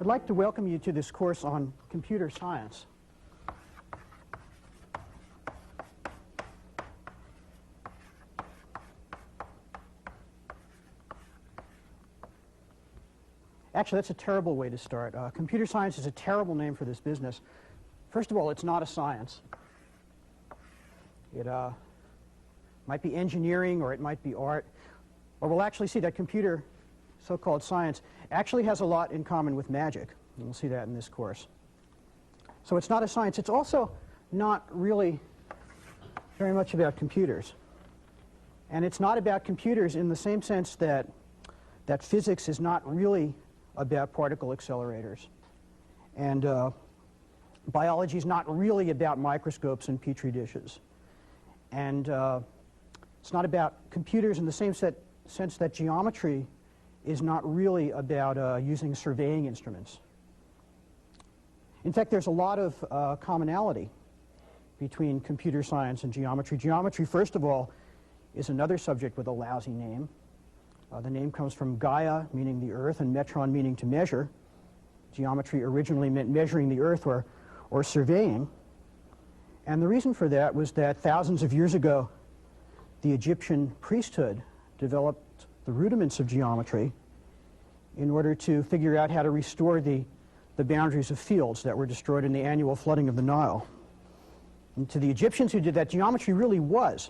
I'd like to welcome you to this course on computer science. Actually, that's a terrible way to start. Computer science is a terrible name for this business. First of all, it's not a science. It might be engineering, or it might be art. Or we'll actually see that computer, so-called science, actually has a lot in common with magic. And we'll see that in this course. So it's not a science. It's also not really very much about computers. And it's not about computers in the same sense that physics is not really about particle accelerators. And biology is not really about microscopes and petri dishes. And it's not about computers in the same sense that geometry is not really about using surveying instruments. In fact, there's a lot of commonality between computer science and geometry. Geometry, first of all, is another subject with a lousy name. The name comes from Gaia, meaning the earth, and metron, meaning to measure. Geometry originally meant measuring the earth or surveying. And the reason for that was that thousands of years ago, the Egyptian priesthood developed the rudiments of geometry in order to figure out how to restore the boundaries of fields that were destroyed in the annual flooding of the Nile. And to the Egyptians who did that, geometry really was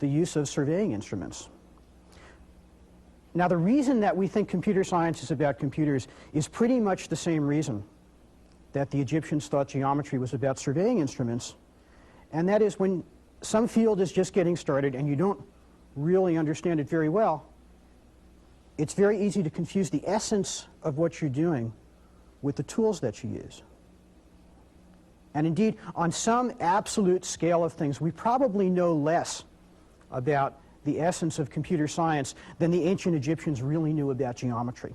the use of surveying instruments. Now, the reason that we think computer science is about computers is pretty much the same reason that the Egyptians thought geometry was about surveying instruments, and that is when some field is just getting started and you don't really understand it very well, it's very easy to confuse the essence of what you're doing with the tools that you use. And indeed, on some absolute scale of things, we probably know less about the essence of computer science than the ancient Egyptians really knew about geometry.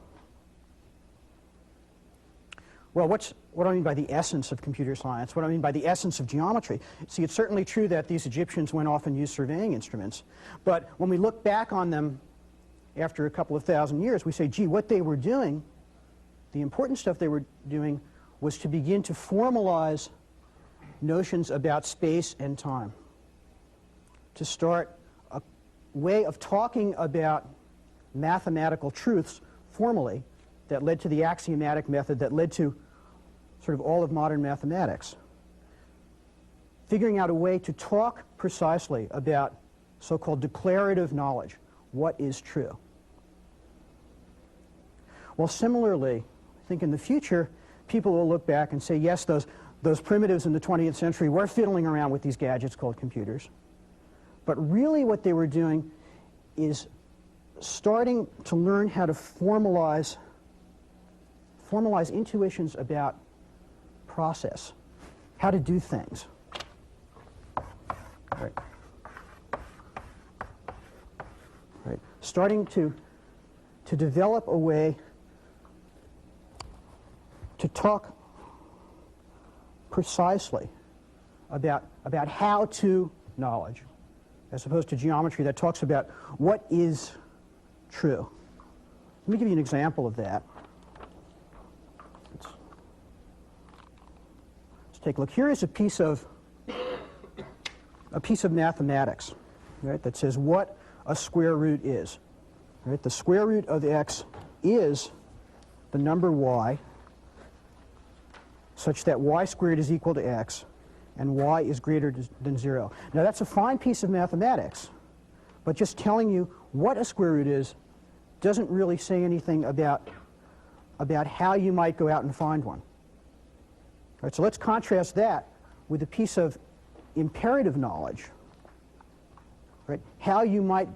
Well, what do I mean by the essence of computer science? What do I mean by the essence of geometry? See, it's certainly true that these Egyptians went off and used surveying instruments, but when we look back on them after a couple of thousand years, we say, gee, what they were doing, the important stuff they were doing, was to begin to formalize notions about space and time, to start a way of talking about mathematical truths formally that led to the axiomatic method, that led to sort of all of modern mathematics. Figuring out a way to talk precisely about so-called declarative knowledge, what is true. Well, similarly, I think in the future, people will look back and say, yes, those primitives in the 20th century were fiddling around with these gadgets called computers. But really what they were doing is starting to learn how to formalize intuitions about process, how to do things. Right. Right. Starting to develop a way to talk precisely about how to knowledge, as opposed to geometry that talks about what is true. Let me give you an example of that. Let's take a look. Here is a piece of mathematics, right, that says what a square root is. Right? The square root of x is the number y, such that y squared is equal to x, and y is greater than 0. Now, that's a fine piece of mathematics, but just telling you what a square root is doesn't really say anything about how you might go out and find one. All right, so let's contrast that with a piece of imperative knowledge, right? How you might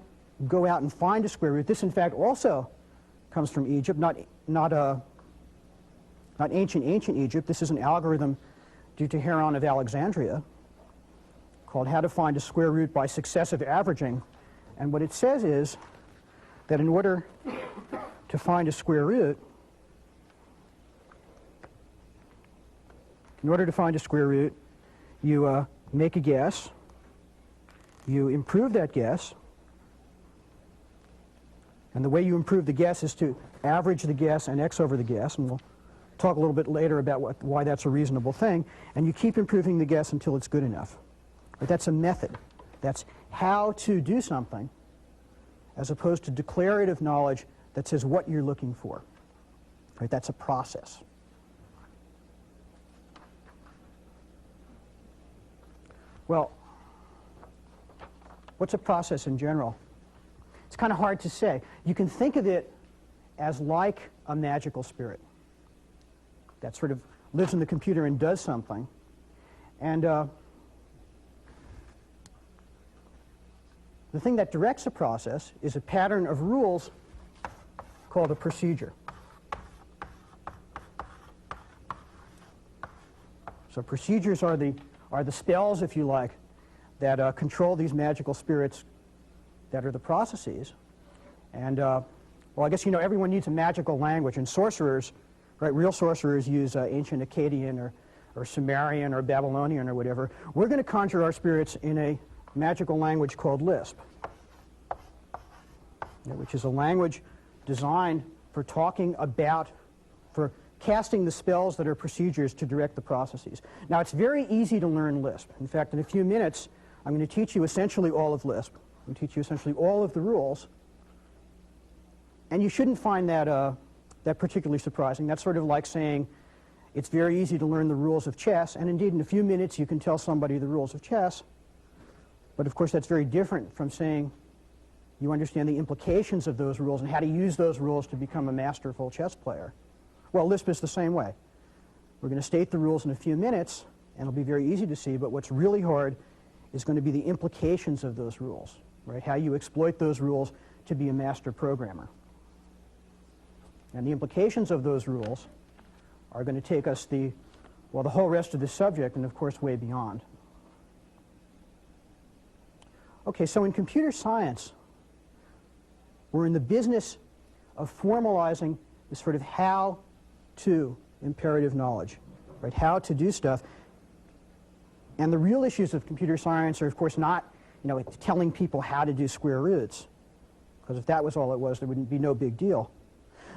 go out and find a square root. This, in fact, also comes from Egypt, not ancient Egypt. This is an algorithm due to Heron of Alexandria called How to Find a Square Root by Successive Averaging. And what it says is that in order to find a square root, you make a guess, you improve that guess, and the way you improve the guess is to average the guess and x over the guess, and we'll talk a little bit later about why that's a reasonable thing. And you keep improving the guess until it's good enough. Right? That's a method. That's how to do something, as opposed to declarative knowledge that says what you're looking for. Right? That's a process. Well, what's a process in general? It's kind of hard to say. You can think of it as like a magical spirit that sort of lives in the computer and does something. And the thing that directs a process is a pattern of rules called a procedure. So procedures are the spells, if you like, that control these magical spirits that are the processes. And, well, I guess, you know, everyone needs a magical language, and sorcerers, right, real sorcerers use ancient Akkadian or Sumerian or Babylonian or whatever. We're going to conjure our spirits in a magical language called Lisp, which is a language designed for talking about, for casting the spells that are procedures to direct the processes. Now, it's very easy to learn Lisp. In fact, in a few minutes, I'm going to teach you essentially all of Lisp. I'm going to teach you essentially all of the rules. And you shouldn't find that, that particularly surprising. That's sort of like saying it's very easy to learn the rules of chess, and indeed in a few minutes you can tell somebody the rules of chess. But of course that's very different from saying you understand the implications of those rules and how to use those rules to become a masterful chess player. Well, Lisp is the same way. We're going to state the rules in a few minutes, and it'll be very easy to see, but what's really hard is going to be the implications of those rules, right? How you exploit those rules to be a master programmer. And the implications of those rules are going to take us the whole rest of this subject, and of course way beyond. Okay, so in computer science, we're in the business of formalizing this sort of how-to imperative knowledge, right? How to do stuff. And the real issues of computer science are, of course, not, you know, telling people how to do square roots, because if that was all it was, there wouldn't be no big deal.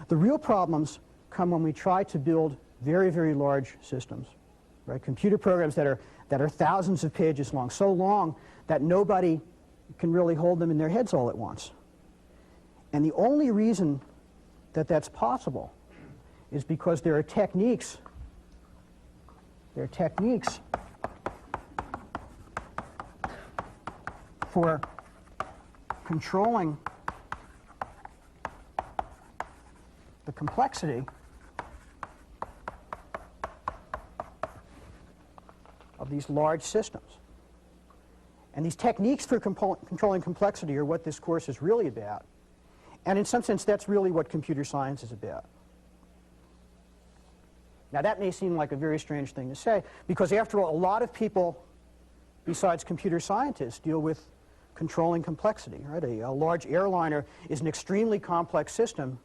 The real problems come when we try to build very, very large systems, right? Computer programs that are thousands of pages long, so long that nobody can really hold them in their heads all at once. And the only reason that that's possible is because there are techniques for controlling the complexity of these large systems. And these techniques for controlling complexity are what this course is really about. And in some sense, that's really what computer science is about. Now, that may seem like a very strange thing to say, because after all, a lot of people, besides computer scientists, deal with controlling complexity, right? A large airliner is an extremely complex system,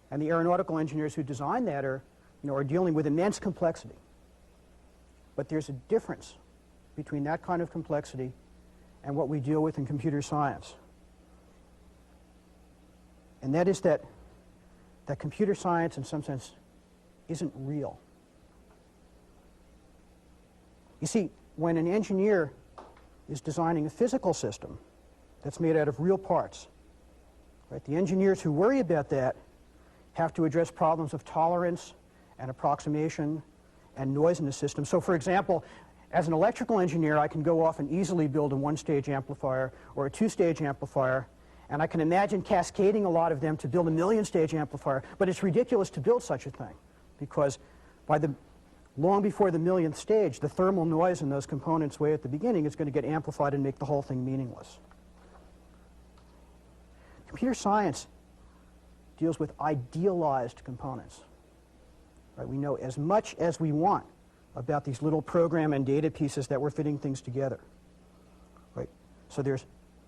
and the aeronautical engineers who design that are dealing with immense complexity. But there's a difference between that kind of complexity and what we deal with in computer science. And that is that computer science, in some sense, isn't real. You see, when an engineer is designing a physical system that's made out of real parts, right, the engineers who worry about that have to address problems of tolerance and approximation and noise in the system. So, for example, as an electrical engineer, I can go off and easily build a one-stage amplifier or a two-stage amplifier, and I can imagine cascading a lot of them to build a million-stage amplifier, but it's ridiculous to build such a thing, because long before the millionth stage, the thermal noise in those components way at the beginning is going to get amplified and make the whole thing meaningless. Computer science deals with idealized components. Right? We know as much as we want about these little program and data pieces that we're fitting things together. Right? So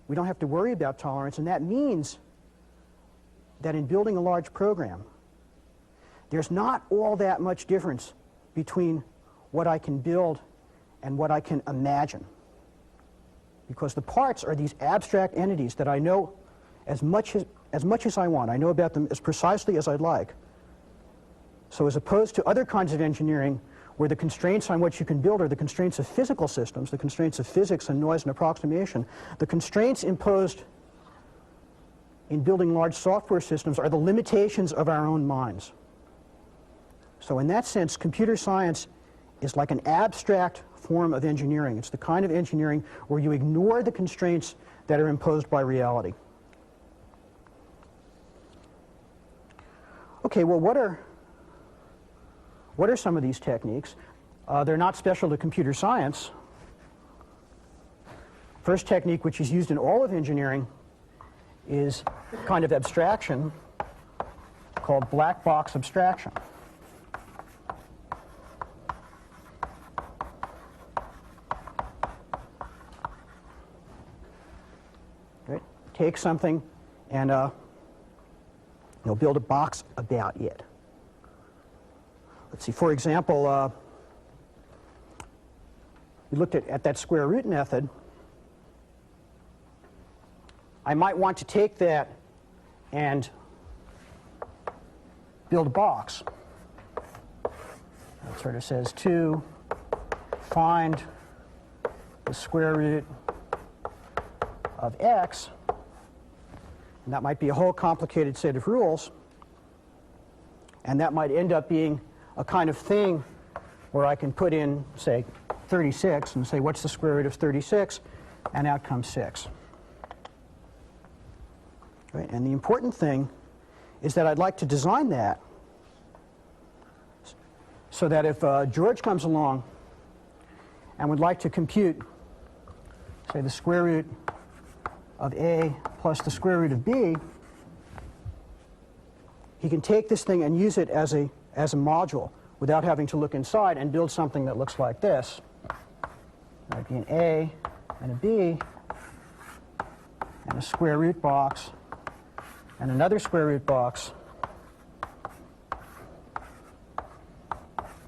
we don't have to worry about tolerance, and that means that in building a large program, there's not all that much difference between what I can build and what I can imagine. Because the parts are these abstract entities that I know as much as I want. I know about them as precisely as I'd like. So as opposed to other kinds of engineering where the constraints on what you can build are the constraints of physical systems, the constraints of physics and noise and approximation, the constraints imposed in building large software systems are the limitations of our own minds. So in that sense, computer science is like an abstract form of engineering. It's the kind of engineering where you ignore the constraints that are imposed by reality. Okay, well, what are some of these techniques? They're not special to computer science. First technique, which is used in all of engineering, is a kind of abstraction called Blackbox Abstraction. Right? Take something and build a box about it. Let's see, for example, we looked at that square root method. I might want to take that and build a box. It sort of says to find the square root of x, and that might be a whole complicated set of rules, and that might end up being a kind of thing where I can put in, say, 36 and say, what's the square root of 36? And out comes 6. Right? And the important thing is that I'd like to design that so that if George comes along and would like to compute, say, the square root of a plus the square root of b, he can take this thing and use it as a module without having to look inside and build something that looks like this. There might be an a and a b and a square root box and another square root box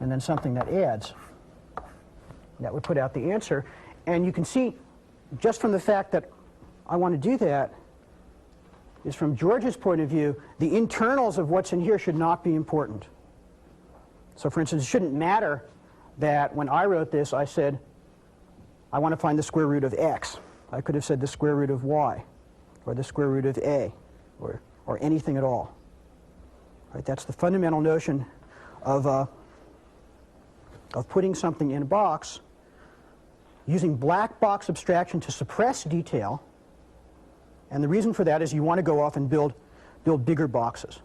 and then something that adds. That would put out the answer. And you can see, just from the fact that I want to do that, is from George's point of view, the internals of what's in here should not be important. So for instance, it shouldn't matter that when I wrote this, I said, I want to find the square root of x. I could have said the square root of y, or the square root of a, or anything at all. Right? That's the fundamental notion of putting something in a box, using black box abstraction to suppress detail. And the reason for that is you want to go off and build bigger boxes.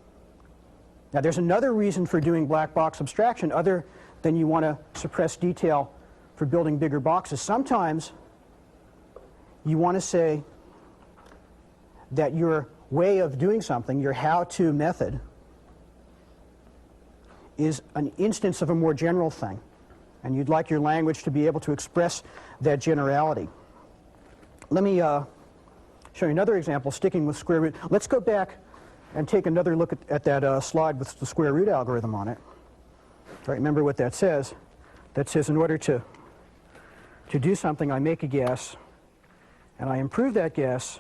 Now, there's another reason for doing black box abstraction other than you want to suppress detail for building bigger boxes. Sometimes you want to say that your way of doing something, your how-to method, is an instance of a more general thing. And you'd like your language to be able to express that generality. Let me show you another example, sticking with square root. Let's go back and take another look at that slide with the square root algorithm on it. Right, remember what that says. That says in order to do something, I make a guess, and I improve that guess,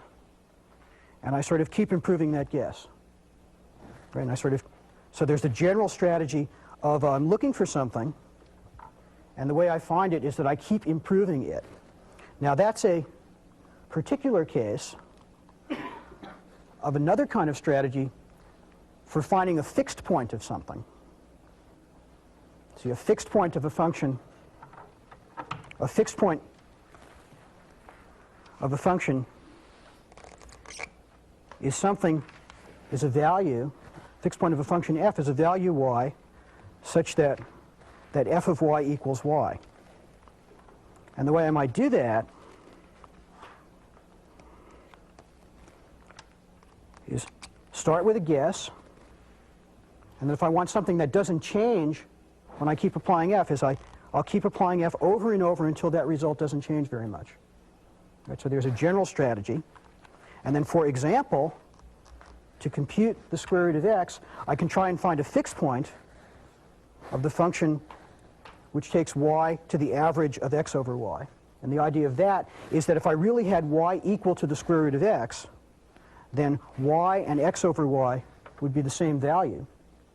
and I sort of keep improving that guess. Right, and so there's the general strategy of I'm looking for something, and the way I find it is that I keep improving it. Now that's a particular case of another kind of strategy for finding a fixed point of something. See, a fixed point of a function, a fixed point of a function is a value, fixed point of a function f is a value y such that f of y equals y. And the way I might do that is start with a guess, and then if I want something that doesn't change when I keep applying f, I'll keep applying f over and over until that result doesn't change very much. Right, so there's a general strategy. And then, for example, to compute the square root of x, I can try and find a fixed point of the function which takes y to the average of x over y. And the idea of that is that if I really had y equal to the square root of x, then y and x over y would be the same value.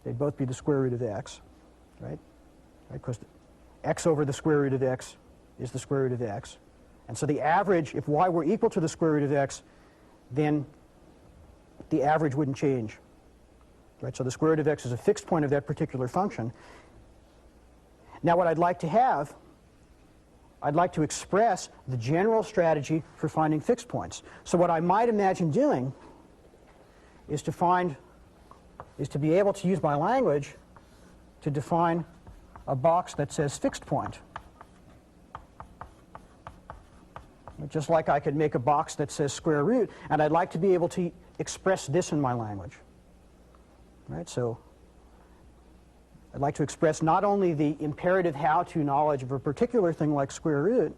They'd both be the square root of x, right? Because x over the square root of x is the square root of x. And so the average, if y were equal to the square root of x, then the average wouldn't change. Right? So the square root of x is a fixed point of that particular function. Now what I'd like to have, I'd like to express the general strategy for finding fixed points. So what I might imagine doing is to be able to use my language to define a box that says fixed point. Just like I could make a box that says square root, and I'd like to be able to express this in my language. Right? So I'd like to express not only the imperative how-to knowledge of a particular thing like square root,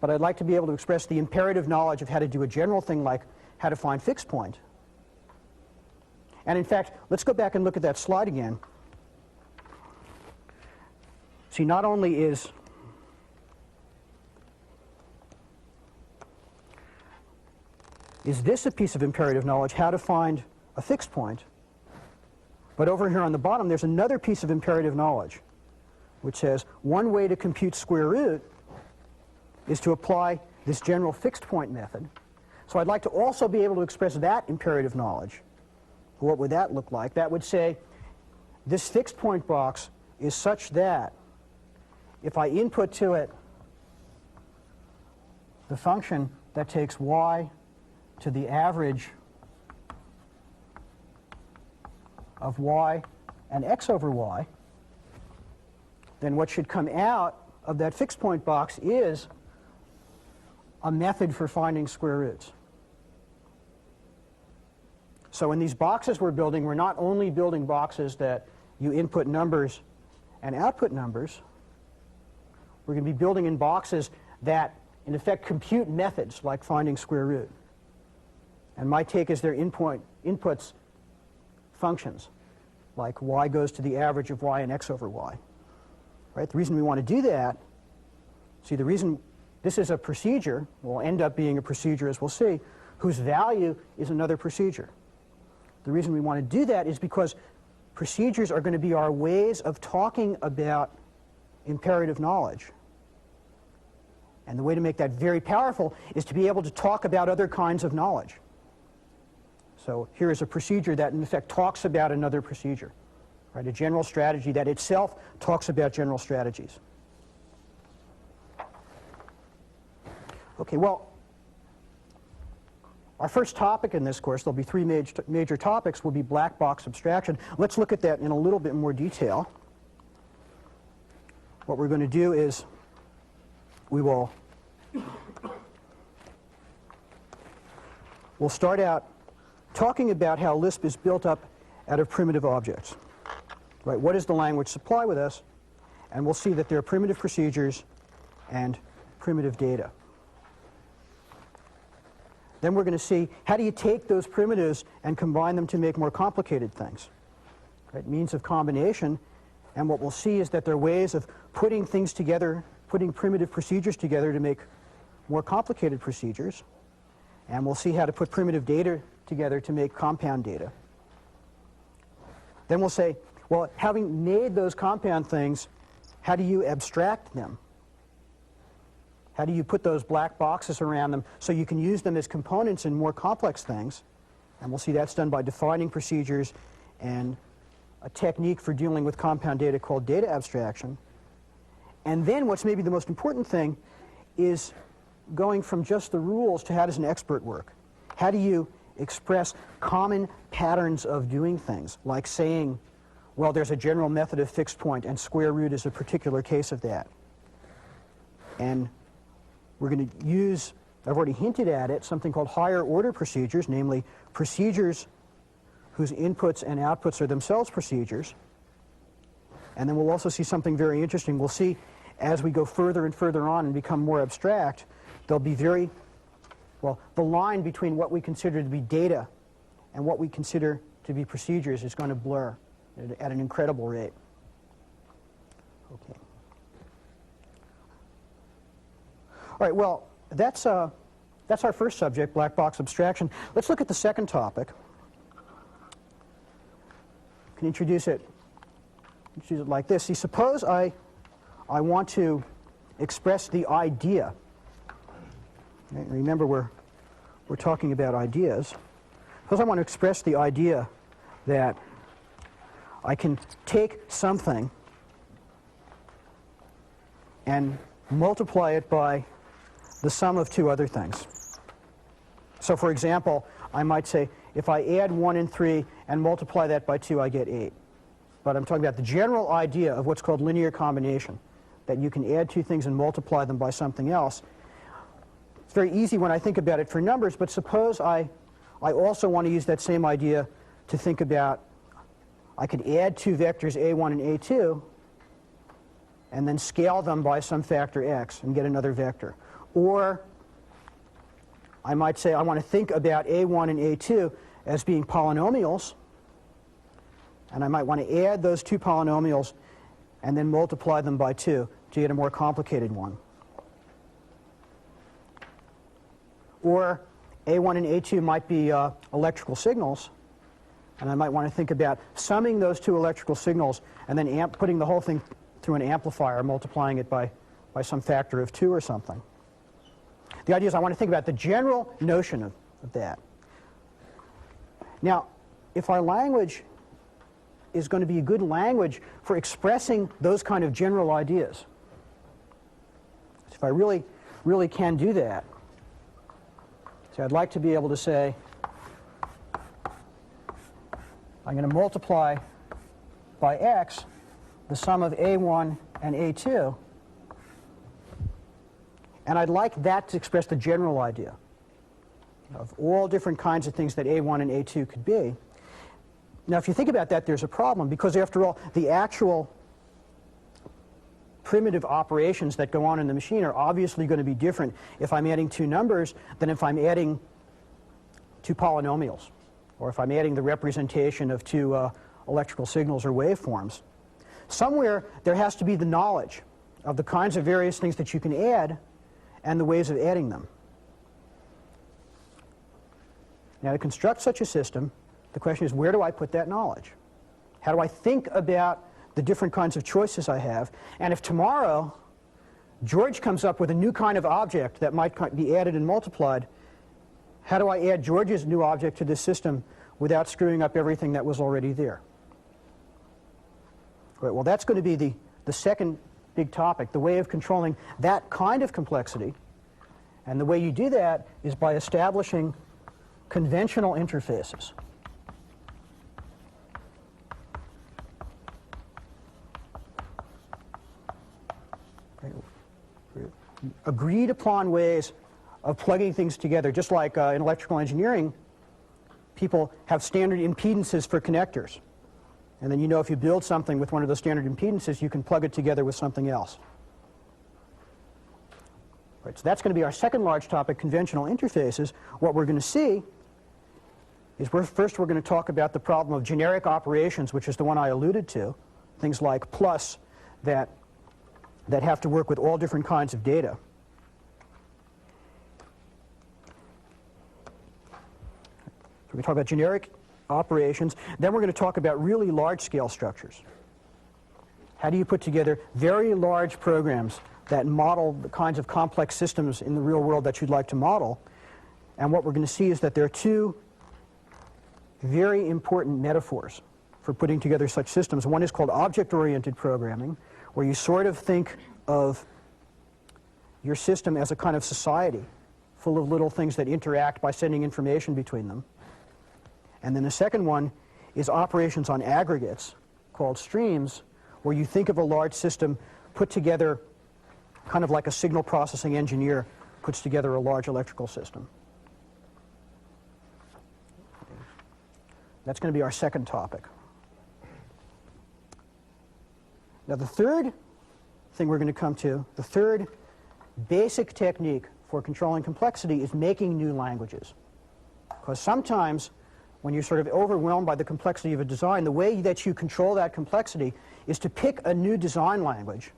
but I'd like to be able to express the imperative knowledge of how to do a general thing like how to find fixed point. And in fact, let's go back and look at that slide again. See, not only is this a piece of imperative knowledge, how to find a fixed point, but over here on the bottom there's another piece of imperative knowledge which says one way to compute square root is to apply this general fixed point method. So I'd like to also be able to express that imperative knowledge. What would that look like? That would say this fixed point box is such that if I input to it the function that takes y to the average of y and x over y, then what should come out of that fixed point box is a method for finding square roots. So in these boxes we're building, we're not only building boxes that you input numbers and output numbers, we're going to be building in boxes that in effect compute methods like finding square root. And my take is their inputs functions, like y goes to the average of y and x over y. Right? The reason we want to do that, see, the reason this is a procedure, will end up being a procedure as we'll see, whose value is another procedure. The reason we want to do that is because procedures are going to be our ways of talking about imperative knowledge. And the way to make that very powerful is to be able to talk about other kinds of knowledge. So here is a procedure that in effect talks about another procedure, right? A general strategy that itself talks about general strategies. Okay, well, our first topic in this course, there'll be three major topics, will be Blackbox Abstraction. Let's look at that in a little bit more detail. What we're going to do is we'll start out talking about how Lisp is built up out of primitive objects. Right? What does the language supply with us? And we'll see that there are primitive procedures and primitive data. Then we're going to see how do you take those primitives and combine them to make more complicated things. Right? Means of combination. And what we'll see is that there are ways of putting things together, putting primitive procedures together to make more complicated procedures. And we'll see how to put primitive data together to make compound data. Then we'll say, well, having made those compound things, how do you abstract them? How do you put those black boxes around them so you can use them as components in more complex things? And we'll see that's done by defining procedures and a technique for dealing with compound data called data abstraction. And then what's maybe the most important thing is going from just the rules to how does an expert work? How do you express common patterns of doing things, like saying, well, there's a general method of fixed point and square root is a particular case of that. And we're going to use, I've already hinted at it, something called higher order procedures, namely procedures whose inputs and outputs are themselves procedures. And then we'll also see something very interesting. We'll see as we go further and further on and become more abstract, there'll be the line between what we consider to be data and what we consider to be procedures is going to blur at an incredible rate. Okay. All right, well, that's our first subject, black box abstraction. Let's look at the second topic. I can introduce it let's use it like this. See, suppose I want to express the idea. Okay, remember, we're talking about ideas. Suppose I want to express the idea that I can take something and multiply it by the sum of two other things. So for example, I might say, if I add 1 and 3 and multiply that by 2, I get 8. But I'm talking about the general idea of what's called linear combination, that you can add two things and multiply them by something else. It's very easy when I think about it for numbers, but suppose I also want to use that same idea to think about, I could add two vectors a1 and a2 and then scale them by some factor x and get another vector. Or I might say I want to think about a1 and a2 as being polynomials, and I might want to add those two polynomials and then multiply them by 2 to get a more complicated one. Or a1 and a2 might be electrical signals, and I might want to think about summing those two electrical signals and then putting the whole thing through an amplifier, multiplying it by some factor of 2 or something. The idea is I want to think about the general notion of that. Now, if our language is going to be a good language for expressing those kind of general ideas, if I really can do that, so I'd like to be able to say, I'm going to multiply by x the sum of a1 and a2, and I'd like that to express the general idea of all different kinds of things that a1 and a2 could be. Now, if you think about that, there's a problem, because after all, the actual primitive operations that go on in the machine are obviously going to be different if I'm adding two numbers than if I'm adding two polynomials, or if I'm adding the representation of two electrical signals or waveforms. Somewhere there has to be the knowledge of the kinds of various things that you can add and the ways of adding them. Now, to construct such a system, the question is, where do I put that knowledge? How do I think about the different kinds of choices I have? And if tomorrow George comes up with a new kind of object that might be added and multiplied, how do I add George's new object to this system without screwing up everything that was already there? Right, well, that's going to be the second big topic, the way of controlling that kind of complexity. And the way you do that is by establishing conventional interfaces. Agreed upon ways of plugging things together, just like in electrical engineering, people have standard impedances for connectors. And then you know if you build something with one of those standard impedances, you can plug it together with something else. Right, so that's going to be our second large topic, conventional interfaces. What we're going to see is first we're going to talk about the problem of generic operations, which is the one I alluded to, things like plus that have to work with all different kinds of data. So we talk about generic operations. Then we're going to talk about really large-scale structures. How do you put together very large programs that model the kinds of complex systems in the real world that you'd like to model? And what we're going to see is that there are two very important metaphors for putting together such systems. One is called object-oriented programming, where you sort of think of your system as a kind of society full of little things that interact by sending information between them. And then the second one is operations on aggregates, called streams, where you think of a large system put together kind of like a signal processing engineer puts together a large electrical system. That's going to be our second topic. Now, the third thing we're going to come to, the third basic technique for controlling complexity is making new languages. Because sometimes when you're sort of overwhelmed by the complexity of a design, the way that you control that complexity is to pick a new design language.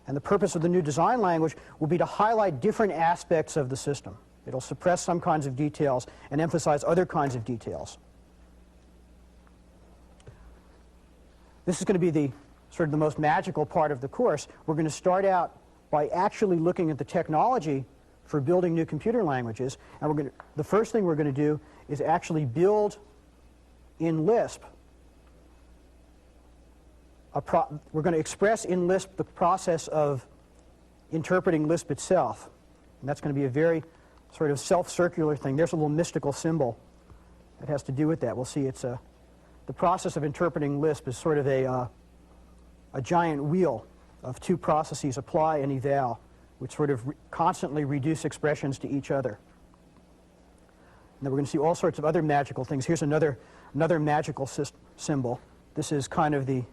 And the purpose of the new design language will be to highlight different aspects of the system. It'll suppress some kinds of details and emphasize other kinds of details. this is going to be the sort of the most magical part of the course. We're going to start out by actually looking at the technology for building new computer languages. And the first thing we're going to do is actually build in Lisp. We're going to express in Lisp the process of interpreting Lisp itself. And that's going to be a very sort of self-circular thing. There's a little mystical symbol that has to do with that. We'll see it's the process of interpreting Lisp is sort of a giant wheel of two processes, apply and eval, which sort of constantly reduce expressions to each other. And then we're going to see all sorts of other magical things. Here's another magical symbol. This is kind of this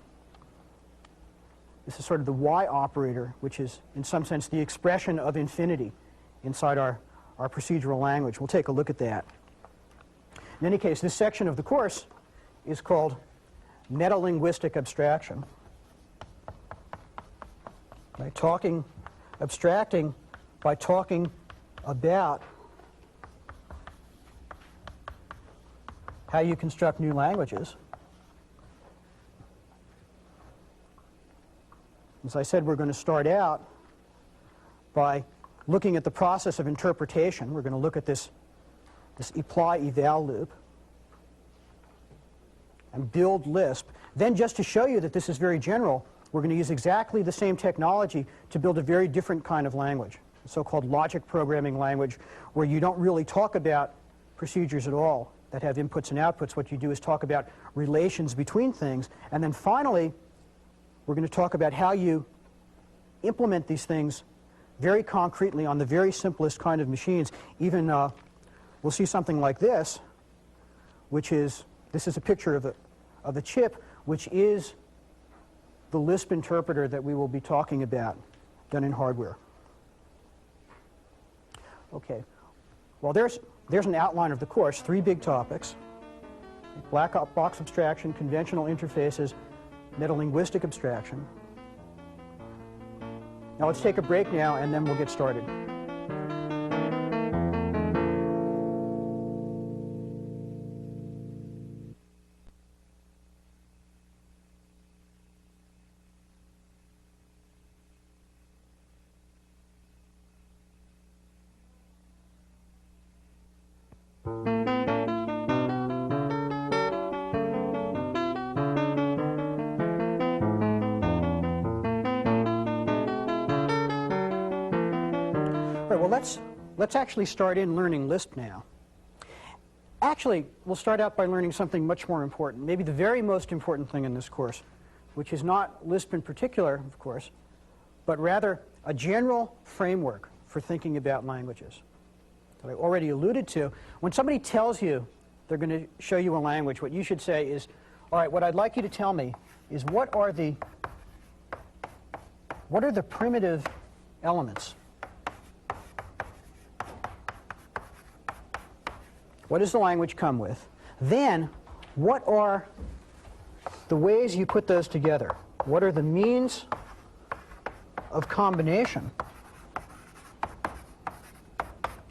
is sort of the Y operator, which is, in some sense, the expression of infinity inside our procedural language. We'll take a look at that. In any case, this section of the course is called Metalinguistic Abstraction. Abstracting by talking about how you construct new languages. As I said, we're going to start out by looking at the process of interpretation. We're going to look at this apply-eval loop and build Lisp. Then, just to show you that this is very general, we're going to use exactly the same technology to build a very different kind of language, a so-called logic programming language, where you don't really talk about procedures at all that have inputs and outputs. What you do is talk about relations between things. And then finally, we're going to talk about how you implement these things very concretely on the very simplest kind of machines. Even we'll see something like this, which is, this is a picture of a chip, which is the Lisp interpreter that we will be talking about, done in hardware. Okay. Well, there's an outline of the course, 3 big topics: Blackbox abstraction, conventional interfaces, metalinguistic abstraction. Now let's take a break now, and then we'll get started. Let's actually start in learning Lisp now. Actually, we'll start out by learning something much more important, maybe the very most important thing in this course, which is not Lisp in particular, of course, but rather a general framework for thinking about languages that I already alluded to. When somebody tells you they're going to show you a language, what you should say is, all right, what I'd like you to tell me is what are the primitive elements? What does the language come with? Then, what are the ways you put those together? What are the means of combination?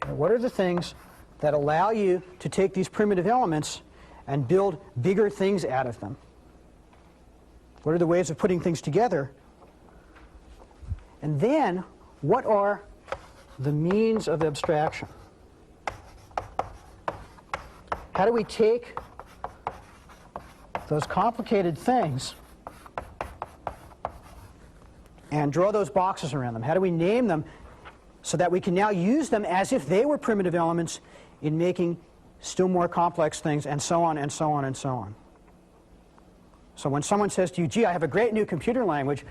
And what are the things that allow you to take these primitive elements and build bigger things out of them? What are the ways of putting things together? And then, what are the means of abstraction? How do we take those complicated things and draw those boxes around them? How do we name them so that we can now use them as if they were primitive elements in making still more complex things, and so on, and so on, and so on? So when someone says to you, gee, I have a great new computer language,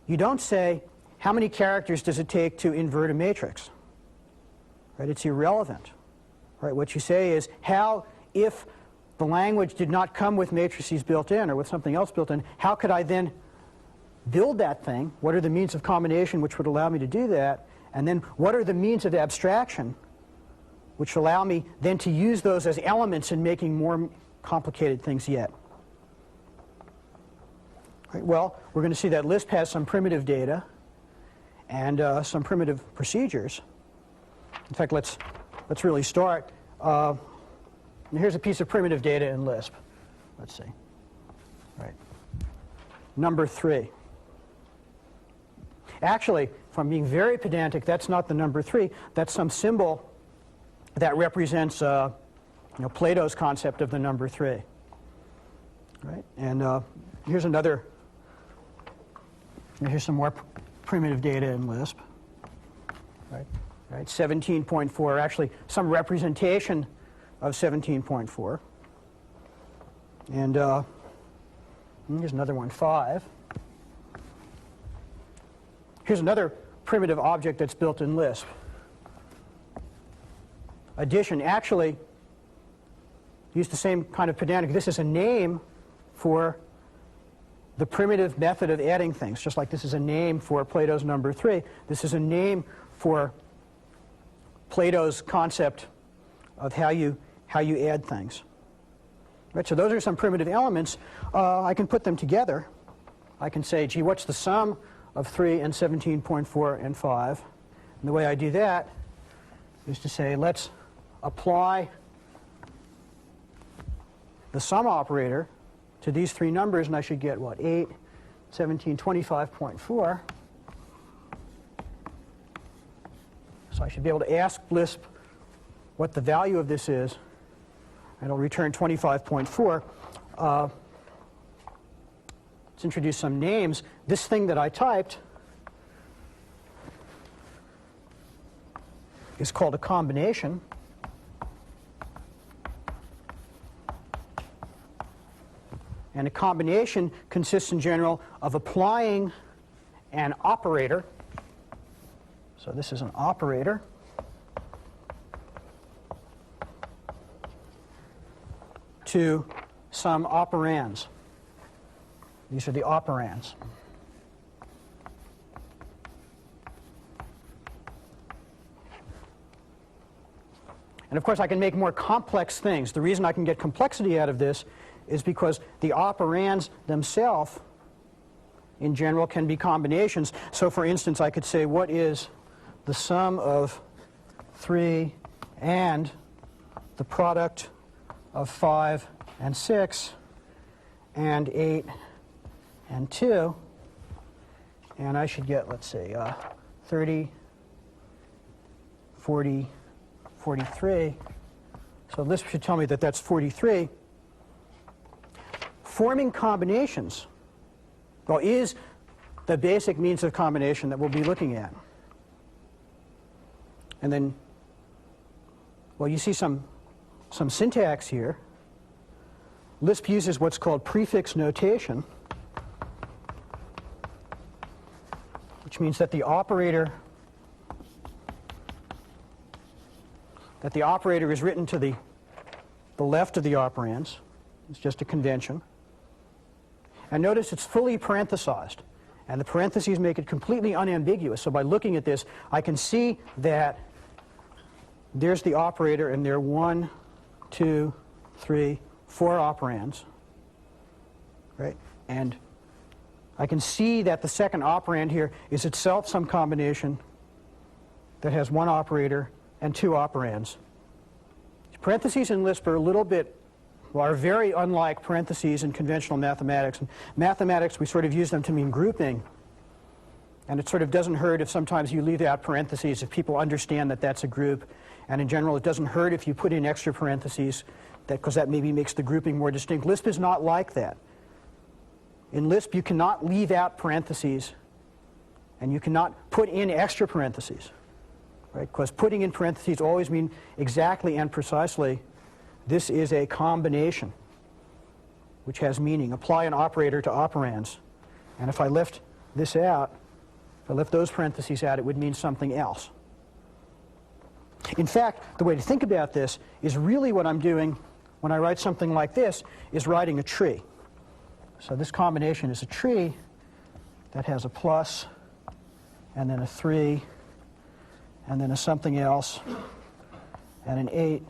you don't say, how many characters does it take to invert a matrix? Right? It's irrelevant. Right, what you say is, how, if the language did not come with matrices built in or with something else built in, how could I then build that thing? What are the means of combination which would allow me to do that? And then what are the means of abstraction which allow me then to use those as elements in making more complicated things yet? Right, well, we're going to see that Lisp has some primitive data and some primitive procedures. In fact, let's really start. Here's a piece of primitive data in Lisp. Let's see. Right. number 3. Actually, if I'm being very pedantic, that's not the number 3. That's some symbol that represents Plato's concept of the number 3. Right? And here's some more primitive data in Lisp. Right? 17.4, actually some representation of 17.4. And here's another one, 5. Here's another primitive object that's built in Lisp. Addition. Actually, use the same kind of pedantic. This is a name for the primitive method of adding things, just like this is a name for Plato's number 3. This is a name for Plato's concept of how you add things. Right, so those are some primitive elements. I can put them together. I can say, gee, what's the sum of 3 and 17.4 and 5? And the way I do that is to say, let's apply the sum operator to these 3 numbers, and I should get, what, 8, 17, 25.4. So I should be able to ask Lisp what the value of this is, and it'll return 25.4. Let's introduce some names. This thing that I typed is called a combination. And a combination consists in general of applying an operator. So this is an operator. To some operands. These are the operands. And of course, I can make more complex things. The reason I can get complexity out of this is because the operands themselves, in general, can be combinations. So for instance, I could say, what is the sum of 3 and the product of 5 and 6 and 8 and 2? And I should get, let's say, 30, 40, 43. So Lisp should tell me that that's 43. Forming combinations, well, is the basic means of combination that we'll be looking at. And then, well, you see some syntax here. Lisp uses what's called prefix notation, which means that the operator is written to the left of the operands. It's just a convention. And notice it's fully parenthesized. And the parentheses make it completely unambiguous. So by looking at this, I can see that there's the operator, and there are 1, 2, 3, 4 operands. Right? And I can see that the second operand here is itself some combination that has 1 operator and 2 operands. Parentheses in Lisp are a little bit, well, are very unlike parentheses in conventional mathematics. In mathematics, we sort of use them to mean grouping. And it sort of doesn't hurt if sometimes you leave out parentheses if people understand that that's a group. And in general, it doesn't hurt if you put in extra parentheses, because that maybe makes the grouping more distinct. Lisp is not like that. In Lisp, you cannot leave out parentheses, and you cannot put in extra parentheses. Right? Because putting in parentheses always mean exactly and precisely, this is a combination, which has meaning. Apply an operator to operands. And if I left this out, if I left those parentheses out, it would mean something else. In fact, the way to think about this is really what I'm doing when I write something like this is writing a tree. So this combination is a tree that has a plus, and then a 3, and then a something else, and an 8,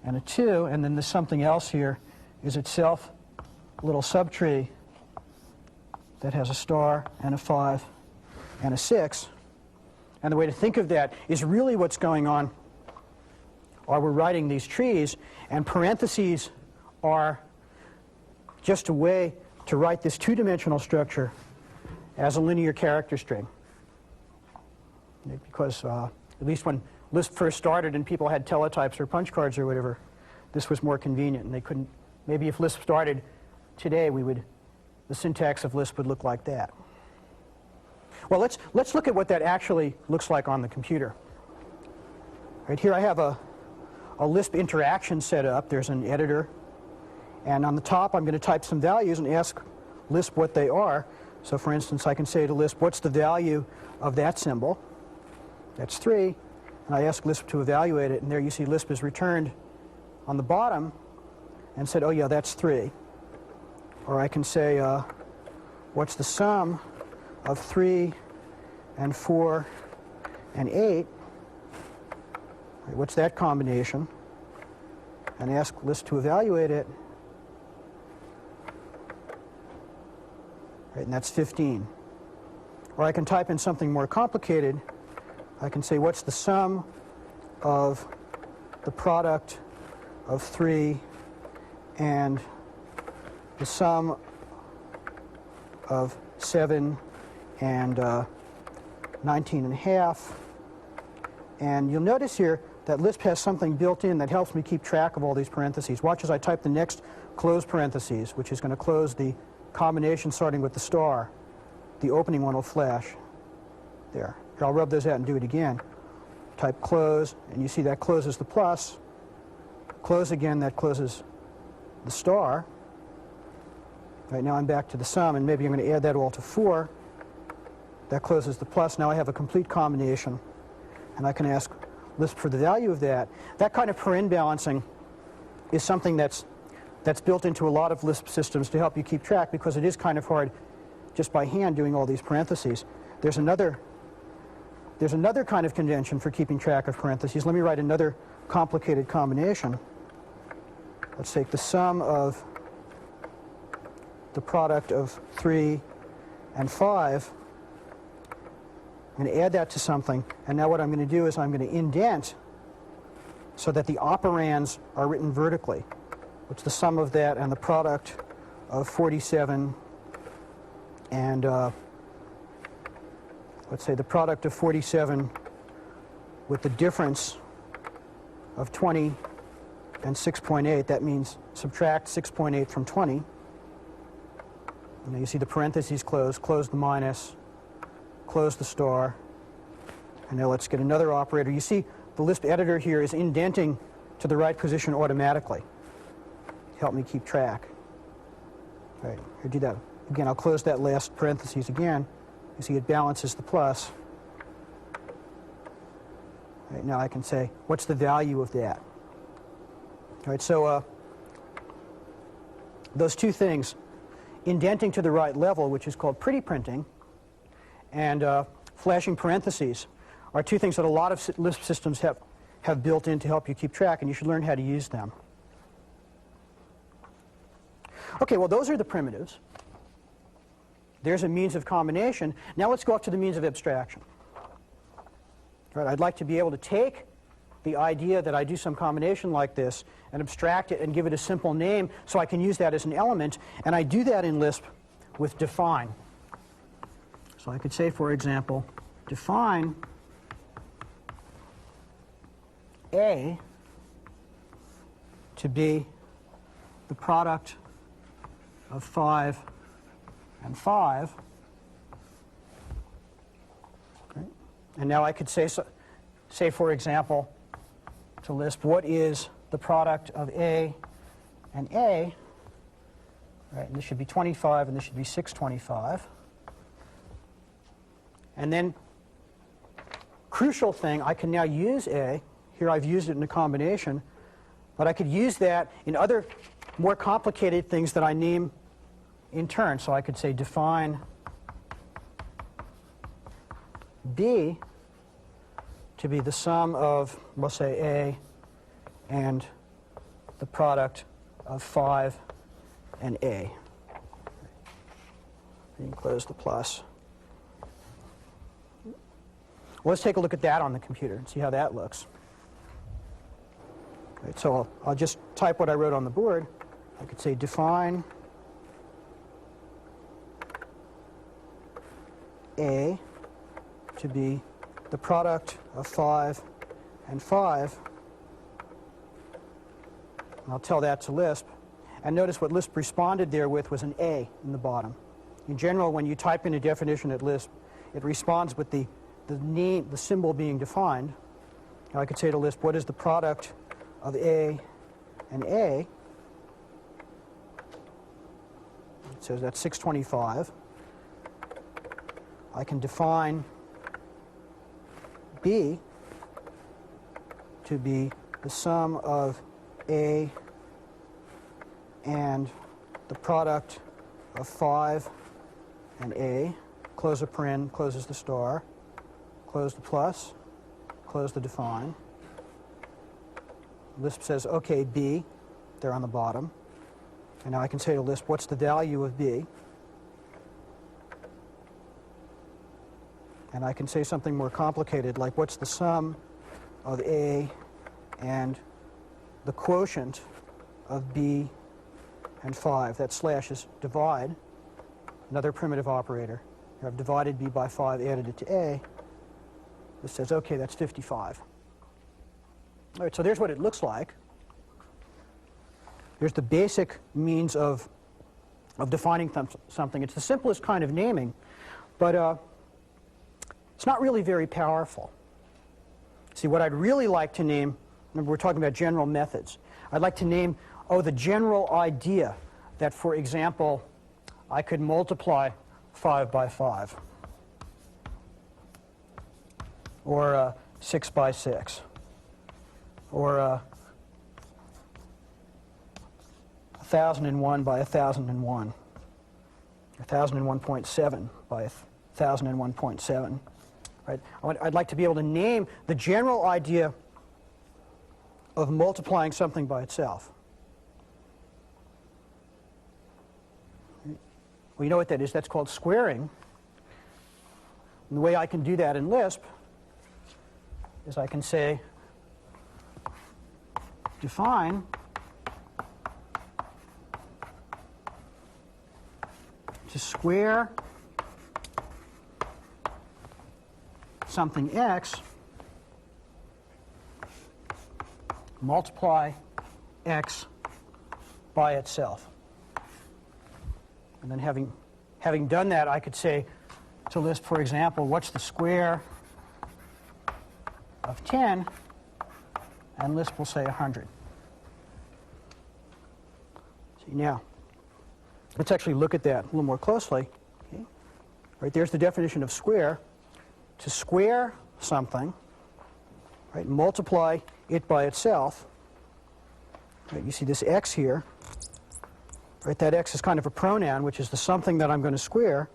and a 2, and then the something else here is itself a little subtree that has a star and a 5 and a 6. And the way to think of that is really what's going on are we're writing these trees, and parentheses are just a way to write this two-dimensional structure as a linear character string. Because at least when Lisp first started and people had teletypes or punch cards or whatever, this was more convenient, and they couldn't. Maybe if Lisp started today, the syntax of Lisp would look like that. Well, let's look at what that actually looks like on the computer. Right here I have a Lisp interaction set up. There's an editor, and on the top I'm going to type some values and ask Lisp what they are. So for instance, I can say to Lisp, what's the value of that symbol? That's 3. And I ask Lisp to evaluate it, and there you see Lisp is returned on the bottom and said, oh yeah, that's 3. Or I can say, what's the sum of 3 and 4 and 8? What's that combination? And ask Lisp to evaluate it. Right, and that's 15. Or I can type in something more complicated. I can say, what's the sum of the product of 3 and the sum of 7 and 19 and a half. And you'll notice here that Lisp has something built in that helps me keep track of all these parentheses. Watch as I type the next close parentheses, which is going to close the combination starting with the star. The opening one will flash. There. Here, I'll rub those out and do it again. Type close, and you see that closes the plus. Close again, that closes the star. Right, now I'm back to the sum, and maybe I'm going to add that all to 4. That closes the plus. Now I have a complete combination, and I can ask Lisp for the value of that. That kind of paren balancing is something that's built into a lot of Lisp systems to help you keep track, because it is kind of hard just by hand doing all these parentheses. There's another kind of convention for keeping track of parentheses. Let me write another complicated combination. Let's take the sum of the product of 3 and 5. I'm going to add that to something, and now what I'm going to do is I'm going to indent so that the operands are written vertically. What's the sum of that and the product of 47 and let's say the product of 47 with the difference of 20 and 6.8. That means subtract 6.8 from 20. And now you see the parentheses close, close the minus, close the star. And now let's get another operator. You see the Lisp editor here is indenting to the right position automatically. Help me keep track. All right, here, do that. Again, I'll close that last parentheses again. You see it balances the plus. All right, now I can say, what's the value of that? All right, so those two things, indenting to the right level, which is called pretty printing, and flashing parentheses, are two things that a lot of Lisp systems have built in to help you keep track, and you should learn how to use them. Okay, well, those are the primitives. There's a means of combination. Now let's go up to the means of abstraction. Right, I'd like to be able to take the idea that I do some combination like this and abstract it and give it a simple name so I can use that as an element, and I do that in Lisp with define. So I could say, for example, define A to be the product of 5 and 5. Okay. And now I could say, for example, to Lisp, what is the product of A and A? Right, and this should be 25, and this should be 625. And then, crucial thing, I can now use A. Here I've used it in a combination, but I could use that in other more complicated things that I name in turn. So I could say define B to be the sum of, we'll say, A and the product of 5 and A. And close the plus. Well, let's take a look at that on the computer and see how that looks. Right, so I'll just type what I wrote on the board. I could say define A to be the product of 5 and 5. And I'll tell that to Lisp. And notice what Lisp responded there with was an A in the bottom. In general, when you type in a definition at Lisp, it responds with the name, the symbol being defined. Now I could say to Lisp, what is the product of A and A? It says that's 625. I can define B to be the sum of A and the product of 5 and A. Close the paren, closes the star, close the plus, close the define. Lisp says, OK, B, there on the bottom. And now I can say to Lisp, what's the value of B? And I can say something more complicated, like what's the sum of A and the quotient of B and 5. That slash is divide, another primitive operator. Here I've divided B by 5, added it to A. This says, OK, that's 55. All right, so there's what it looks like. There's the basic means of defining something. It's the simplest kind of naming, but it's not really very powerful. See, what I'd really like to name, remember we're talking about general methods. I'd like to name, the general idea that, for example, I could multiply 5 by 5, or 6 by 6, or 1001 by 1001, 1001.7 by 1001.7. Right? I'd like to be able to name the general idea of multiplying something by itself. Well, you know what that is? That's called squaring. And the way I can do that in Lisp is I can say define to square something x, multiply x by itself. And then having done that, I could say to Lisp, for example, what's the square of 10? And Lisp will say 100. See, now, let's actually look at that a little more closely. Okay. Right, there's the definition of square. To square something, right, multiply it by itself. Right, you see this x here. Right, that x is kind of a pronoun, which is the something that I'm going to square.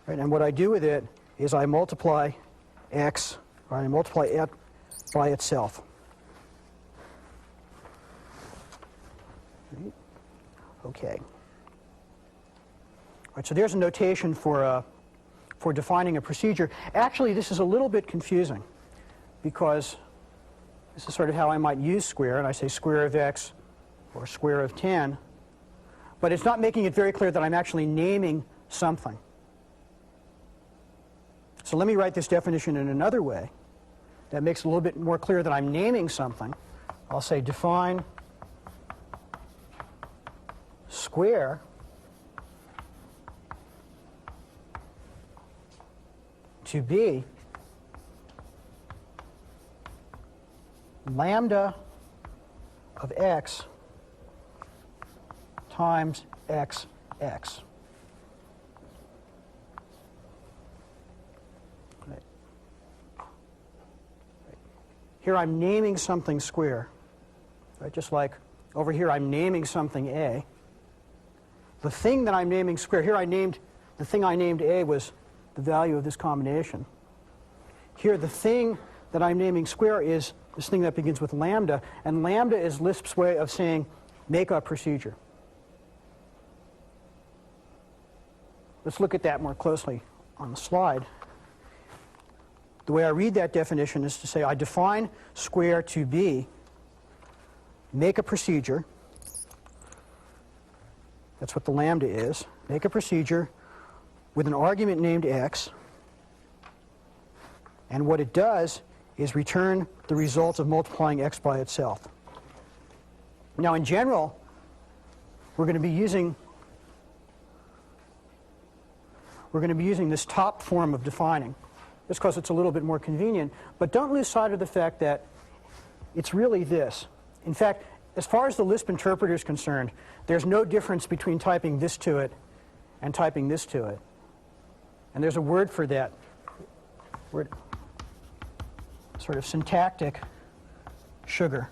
Right, and what I do with it is I multiply x, or I multiply it by itself. Right. Okay. Right, so there's a notation for defining a procedure. Actually, this is a little bit confusing because this is sort of how I might use square, and I say square of x or square of 10, but it's not making it very clear that I'm actually naming something. So let me write this definition in another way that makes it a little bit more clear that I'm naming something. I'll say define square to be lambda of x times x. Right. Here I'm naming something square. Right? Just like over here I'm naming something A. The thing that I'm naming square, here the thing I named A was the value of this combination. Here the thing that I'm naming square is this thing that begins with lambda, and lambda is Lisp's way of saying make a procedure. Let's look at that more closely on the slide. The way I read that definition is to say I define square to be make a procedure. That's what the lambda is. Make a procedure with an argument named x, and what it does is return the result of multiplying x by itself. Now, in general, we're going to be using this top form of defining, just because it's a little bit more convenient. But don't lose sight of the fact that it's really this. In fact, as far as the Lisp interpreter is concerned, there's no difference between typing this to it and typing this to it. And there's a word for that, word, sort of syntactic sugar.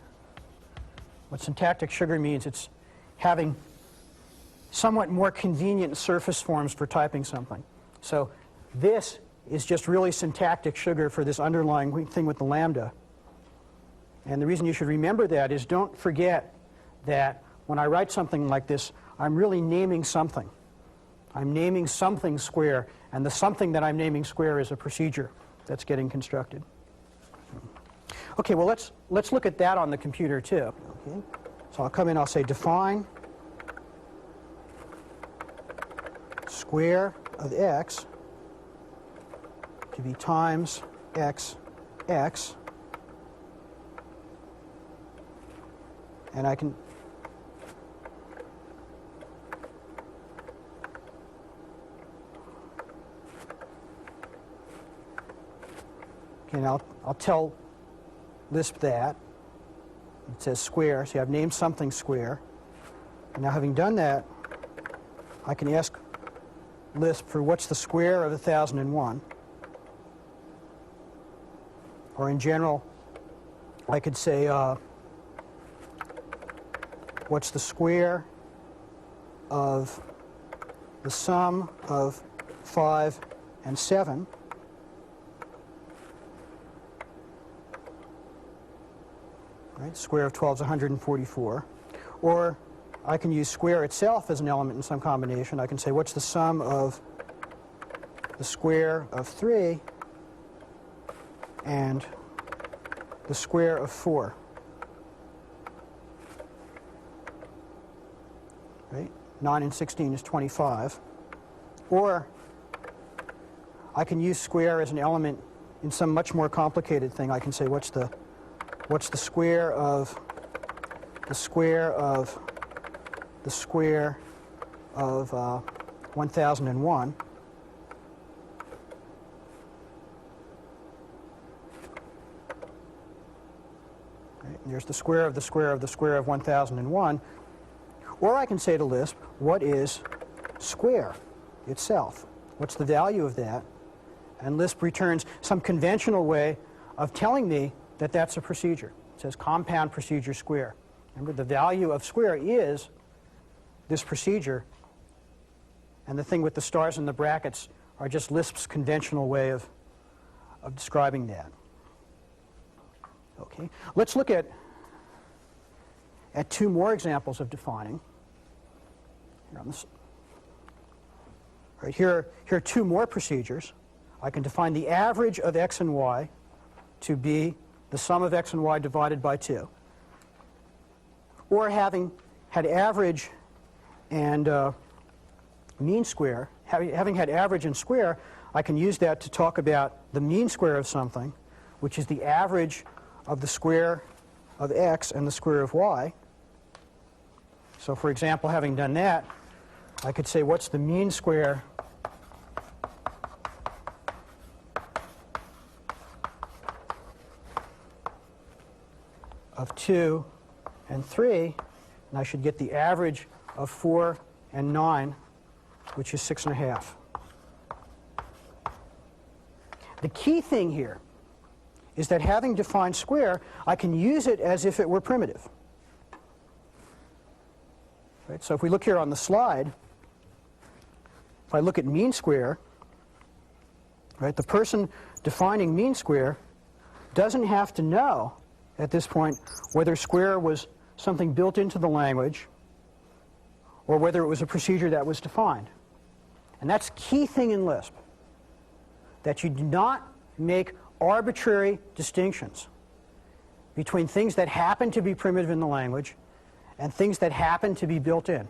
What syntactic sugar means, it's having somewhat more convenient surface forms for typing something. So this is just really syntactic sugar for this underlying thing with the lambda. And the reason you should remember that is don't forget that when I write something like this, I'm really naming something. I'm naming something square, and the something that I'm naming square is a procedure that's getting constructed. Okay, well, let's look at that on the computer too. Okay. So I'll come in, I'll say define square of x to be times x, and I can and I'll tell Lisp that. It says square, so I've named something square. And now having done that, I can ask Lisp for what's the square of 1001. Or in general, I could say what's the square of the sum of 5 and 7. Right? Square of 12 is 144. Or I can use square itself as an element in some combination. I can say, what's the sum of the square of 3 and the square of 4? Right? 9 and 16 is 25. Or I can use square as an element in some much more complicated thing. I can say, what's the square of the square of the square of 1001? Right? And there's the square of the square of the square of 1001. Or I can say to Lisp, what is square itself? What's the value of that? And Lisp returns some conventional way of telling me that that's a procedure. It says compound procedure square. Remember, the value of square is this procedure, and the thing with the stars and the brackets are just Lisp's conventional way of describing that. Okay, let's look at two more examples of defining. Here, on this, right, here are two more procedures. I can define the average of x and y to be the sum of x and y divided by 2. Or having had average and mean square, having had average and square, I can use that to talk about the mean square of something, which is the average of the square of x and the square of y. So for example, having done that, I could say, what's the mean square of 2 and 3, and I should get the average of 4 and 9, which is 6.5. The key thing here is that having defined square, I can use it as if it were primitive. Right? So if we look here on the slide, if I look at mean square, right, the person defining mean square doesn't have to know at this point whether square was something built into the language or whether it was a procedure that was defined. And that's the key thing in Lisp, that you do not make arbitrary distinctions between things that happen to be primitive in the language and things that happen to be built in.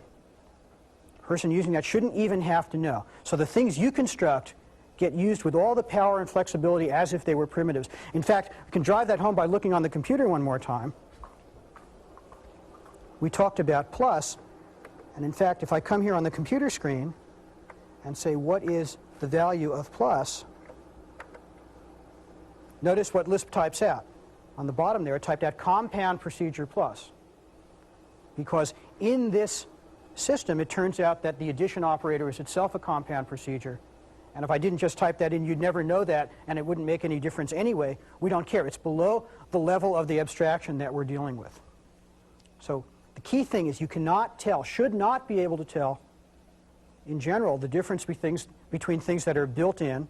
person using that shouldn't even have to know. So the things you construct get used with all the power and flexibility as if they were primitives. In fact, we can drive that home by looking on the computer one more time. We talked about plus, and in fact, if I come here on the computer screen and say, what is the value of plus, notice what Lisp types out. On the bottom there, it typed out compound procedure plus. Because in this system, it turns out that the addition operator is itself a compound procedure. And if I didn't just type that in, you'd never know that, and it wouldn't make any difference anyway. We don't care. It's below the level of the abstraction that we're dealing with. So the key thing is you cannot tell, should not be able to tell, in general, the difference between things that are built in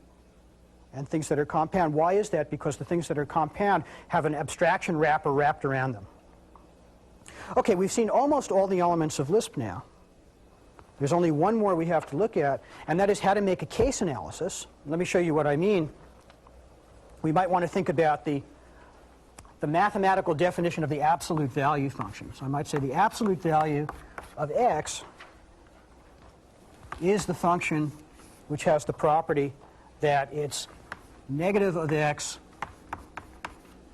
and things that are compound. Why is that? Because the things that are compound have an abstraction wrapper wrapped around them. Okay, we've seen almost all the elements of Lisp now. There's only one more we have to look at, and that is how to make a case analysis. Let me show you what I mean. We might want to think about the mathematical definition of the absolute value function. So I might say the absolute value of x is the function which has the property that it's negative of x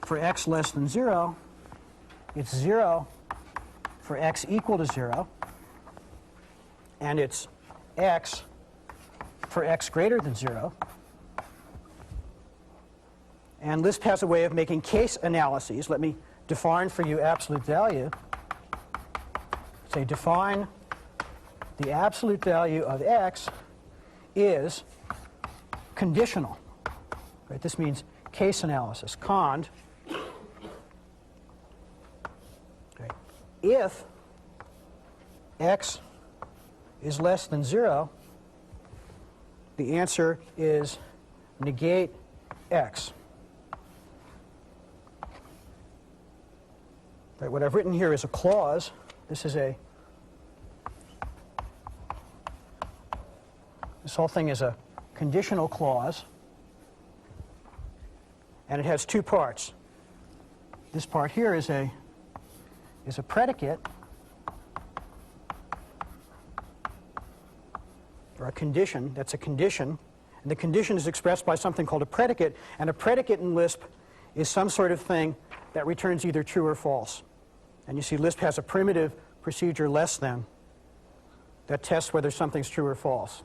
for x less than 0, it's 0 for x equal to 0, and it's x for x greater than 0. And Lisp has a way of making case analyses. Let me define for you absolute value. Say define the absolute value of x is conditional. Right? This means case analysis. Cond. Okay. If x is less than 0, the answer is negate x. Right, what I've written here is a clause. This whole thing is a conditional clause, and it has two parts. This part here is a predicate, or a condition. That's a condition, and the condition is expressed by something called a predicate, and a predicate in Lisp is some sort of thing that returns either true or false. And you see Lisp has a primitive procedure less than that tests whether something's true or false.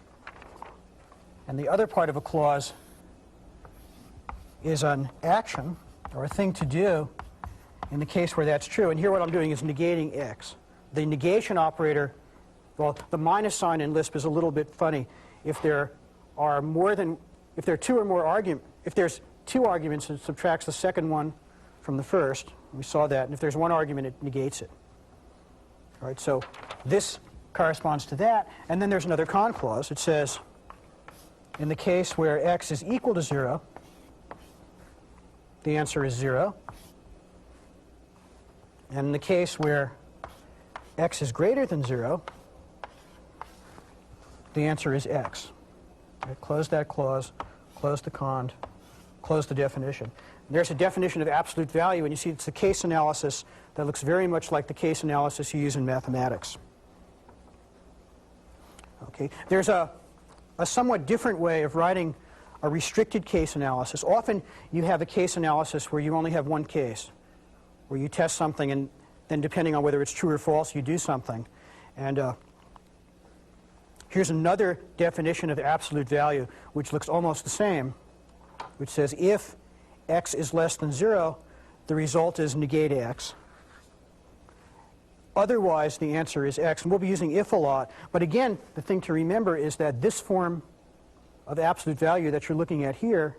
And the other part of a clause is an action, or a thing to do, in the case where that's true. And here what I'm doing is negating x. The negation operator, well, the minus sign in Lisp is a little bit funny. If there are two or more arguments, if there's two arguments, it subtracts the second one from the first. We saw that. And if there's one argument, it negates it. All right, so this corresponds to that. And then there's another con clause. It says, in the case where x is equal to 0, the answer is 0. And in the case where x is greater than 0, the answer is x. Right, close that clause, close the cond, close the definition. And there's a definition of absolute value, and you see it's a case analysis that looks very much like the case analysis you use in mathematics. Okay, there's a somewhat different way of writing a restricted case analysis. Often you have a case analysis where you only have one case, where you test something and then depending on whether it's true or false, you do something. And here's another definition of absolute value, which looks almost the same, which says if x is less than 0, the result is negate x. Otherwise, the answer is x. And we'll be using if a lot. But again, the thing to remember is that this form of absolute value that you're looking at here,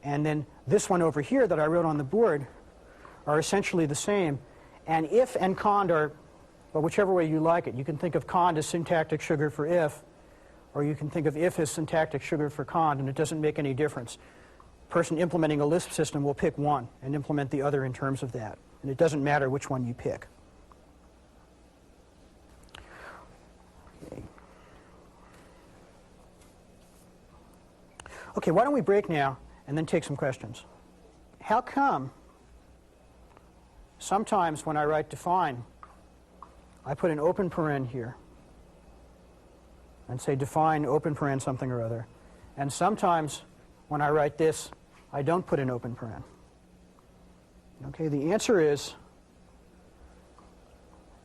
and then this one over here that I wrote on the board, are essentially the same. And if and cond are, well, whichever way you like it. You can think of cond as syntactic sugar for if, or you can think of if as syntactic sugar for cond, and it doesn't make any difference. A person implementing a Lisp system will pick one and implement the other in terms of that. And it doesn't matter which one you pick. Okay, why don't we break now and then take some questions. How come sometimes when I write define, I put an open paren here, and say define open paren something or other. And sometimes when I write this, I don't put an open paren. Okay, the answer is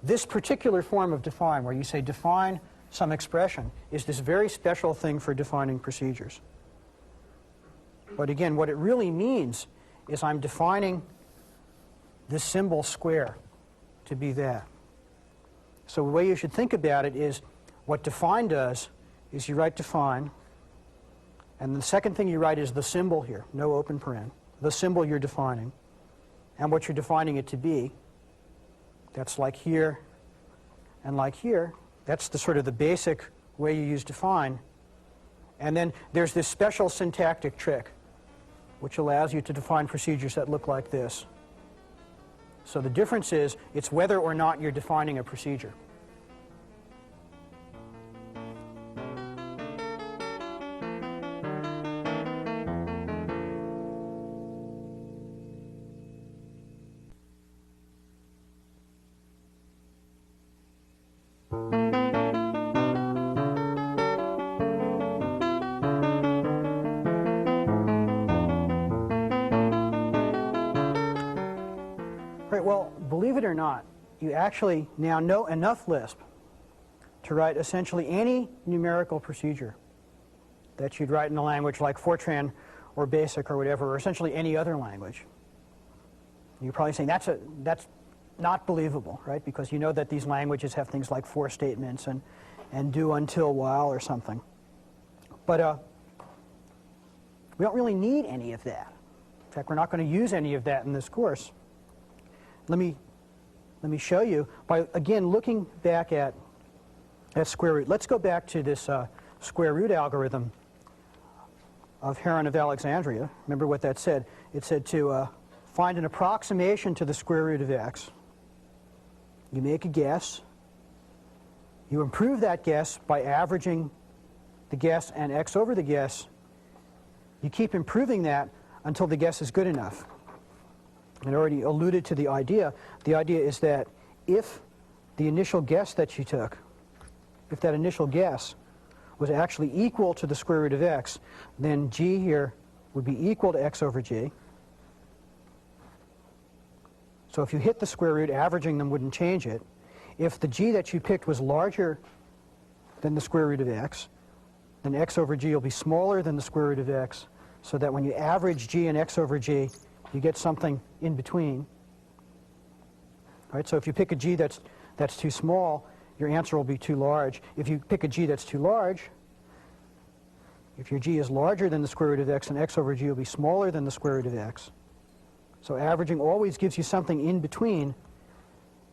this particular form of define, where you say define some expression, is this very special thing for defining procedures. But again, what it really means is I'm defining this symbol square to be that. So the way you should think about it is what define does is you write define, and the second thing you write is the symbol here, no open paren, the symbol you're defining, and what you're defining it to be. That's like here and like here. That's the sort of the basic way you use define. And then there's this special syntactic trick which allows you to define procedures that look like this. So the difference is it's whether or not you're defining a procedure. Well, believe it or not, you actually now know enough Lisp to write essentially any numerical procedure that you'd write in a language like Fortran or BASIC or whatever, or essentially any other language. You're probably saying that's not believable, right? Because you know that these languages have things like for statements and do, until, while, or something. But we don't really need any of that. In fact, we're not going to use any of that in this course. Let me show you by, again, looking back at square root. Let's go back to this square root algorithm of Heron of Alexandria. Remember what that said? It said to find an approximation to the square root of x. You make a guess. You improve that guess by averaging the guess and x over the guess. You keep improving that until the guess is good enough. I already alluded to the idea. The idea is that if the initial guess that you took, if that initial guess was actually equal to the square root of x, then g here would be equal to x over g. So if you hit the square root, averaging them wouldn't change it. If the g that you picked was larger than the square root of x, then x over g will be smaller than the square root of x, so that when you average g and x over g, you get something in between. Right? So if you pick a g that's too small, your answer will be too large. If you pick a g that's too large, if your g is larger than the square root of x, then x over g will be smaller than the square root of x. So averaging always gives you something in between,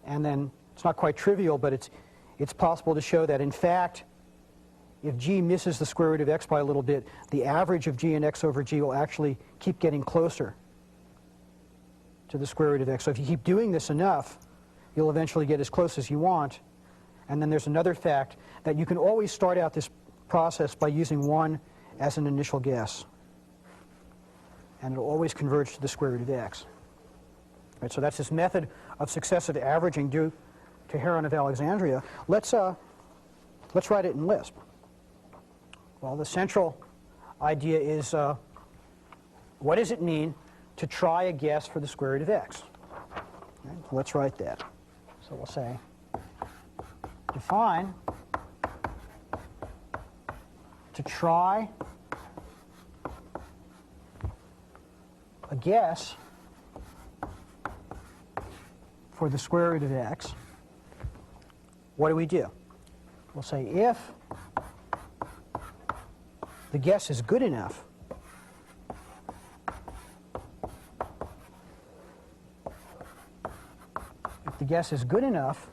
and then it's not quite trivial, but it's possible to show that, in fact, if g misses the square root of x by a little bit, the average of g and x over g will actually keep getting closer to the square root of x. So if you keep doing this enough, you'll eventually get as close as you want. And then there's another fact, that you can always start out this process by using 1 as an initial guess. And it'll always converge to the square root of x. Right, so that's this method of successive averaging due to Heron of Alexandria. Let's write it in Lisp. Well, the central idea is what does it mean to try a guess for the square root of x? Okay, so let's write that. So we'll say define to try a guess for the square root of x. What do? We'll say if the guess is good enough, if the guess is good enough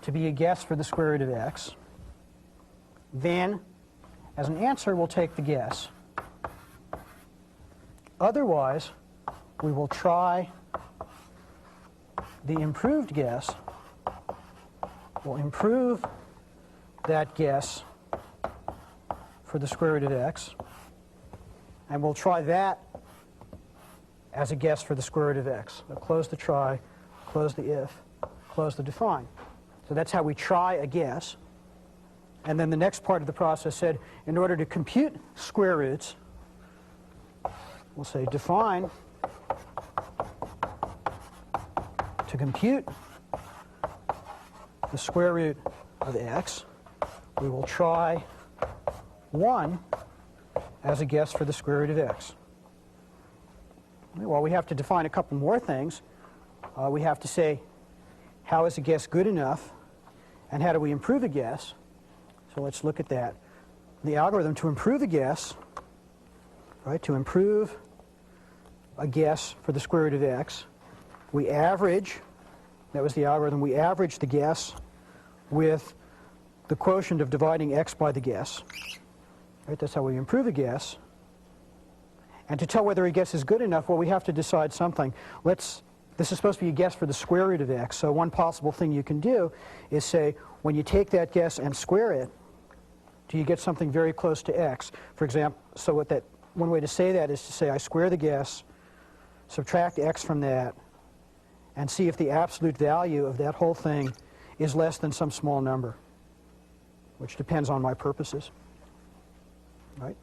to be a guess for the square root of x, then as an answer we'll take the guess. Otherwise, we will try the improved guess. We'll improve that guess for the square root of x, and we'll try that as a guess for the square root of x. We'll close the try, close the if, close the define. So that's how we try a guess. And then the next part of the process said, in order to compute square roots, we'll say define to compute the square root of x, we will try 1 as a guess for the square root of x. Well, we have to define a couple more things. We have to say, how is a guess good enough, and how do we improve a guess? So let's look at that. The algorithm to improve a guess, right, to improve a guess for the square root of x, we average, that was the algorithm, we average the guess with the quotient of dividing x by the guess. Right, that's how we improve a guess. And to tell whether a guess is good enough, well, we have to decide something. This is supposed to be a guess for the square root of x, so one possible thing you can do is say, when you take that guess and square it, do you get something very close to x? For example, so one way to say that is to say, I square the guess, subtract x from that, and see if the absolute value of that whole thing is less than some small number, which depends on my purposes. Right?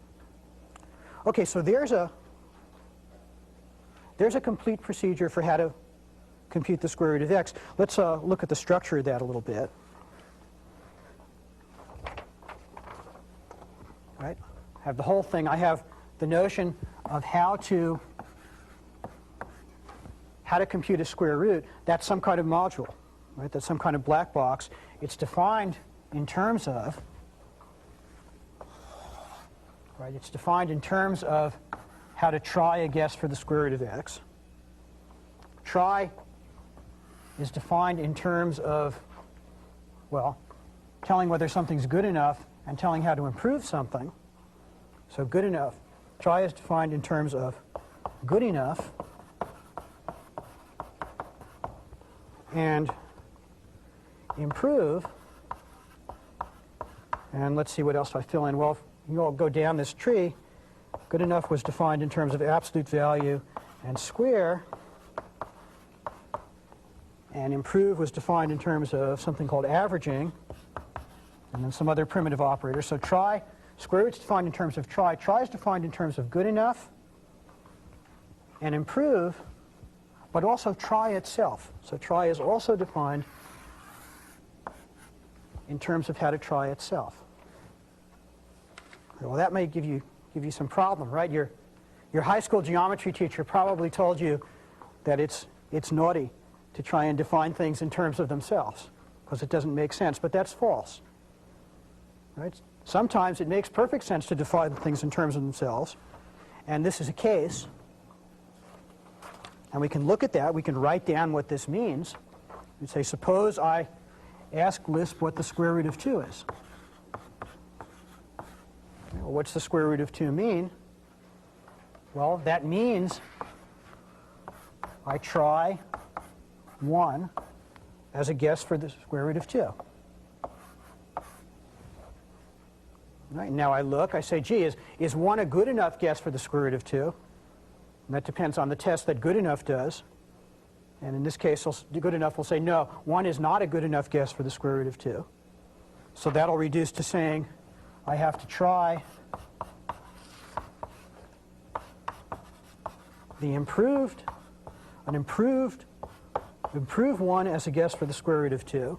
Okay, so there's a complete procedure for how to compute the square root of x. Let's look at the structure of that a little bit. Right? I have the whole thing. I have the notion of how to compute a square root. That's some kind of module. Right? That's some kind of black box. It's defined in terms of, right? It's defined in terms of how to try a guess for the square root of x. Try is defined in terms of, well, telling whether something's good enough and telling how to improve something. So good enough. Try is defined in terms of good enough and improve. And let's see what else I fill in. Well, you all go down this tree. Good enough was defined in terms of absolute value and square. And improve was defined in terms of something called averaging. And then some other primitive operator. So try, square root's defined in terms of try. Try is defined in terms of good enough and improve, but also try itself. So try is also defined in terms of how to try itself. Well, that may give you some problem, right? Your high school geometry teacher probably told you that it's naughty to try and define things in terms of themselves because it doesn't make sense, but that's false. Right? Sometimes it makes perfect sense to define things in terms of themselves, and this is a case. And we can look at that. We can write down what this means. We say, suppose I ask Lisp what the square root of 2 is. Well, what's the square root of 2 mean? Well, that means I try 1 as a guess for the square root of 2. Right, now I look, I say, gee, is 1 a good enough guess for the square root of 2? And that depends on the test that good enough does. And in this case, good enough will say, no, 1 is not a good enough guess for the square root of 2. So that'll reduce to saying I have to try the improved 1 as a guess for the square root of 2.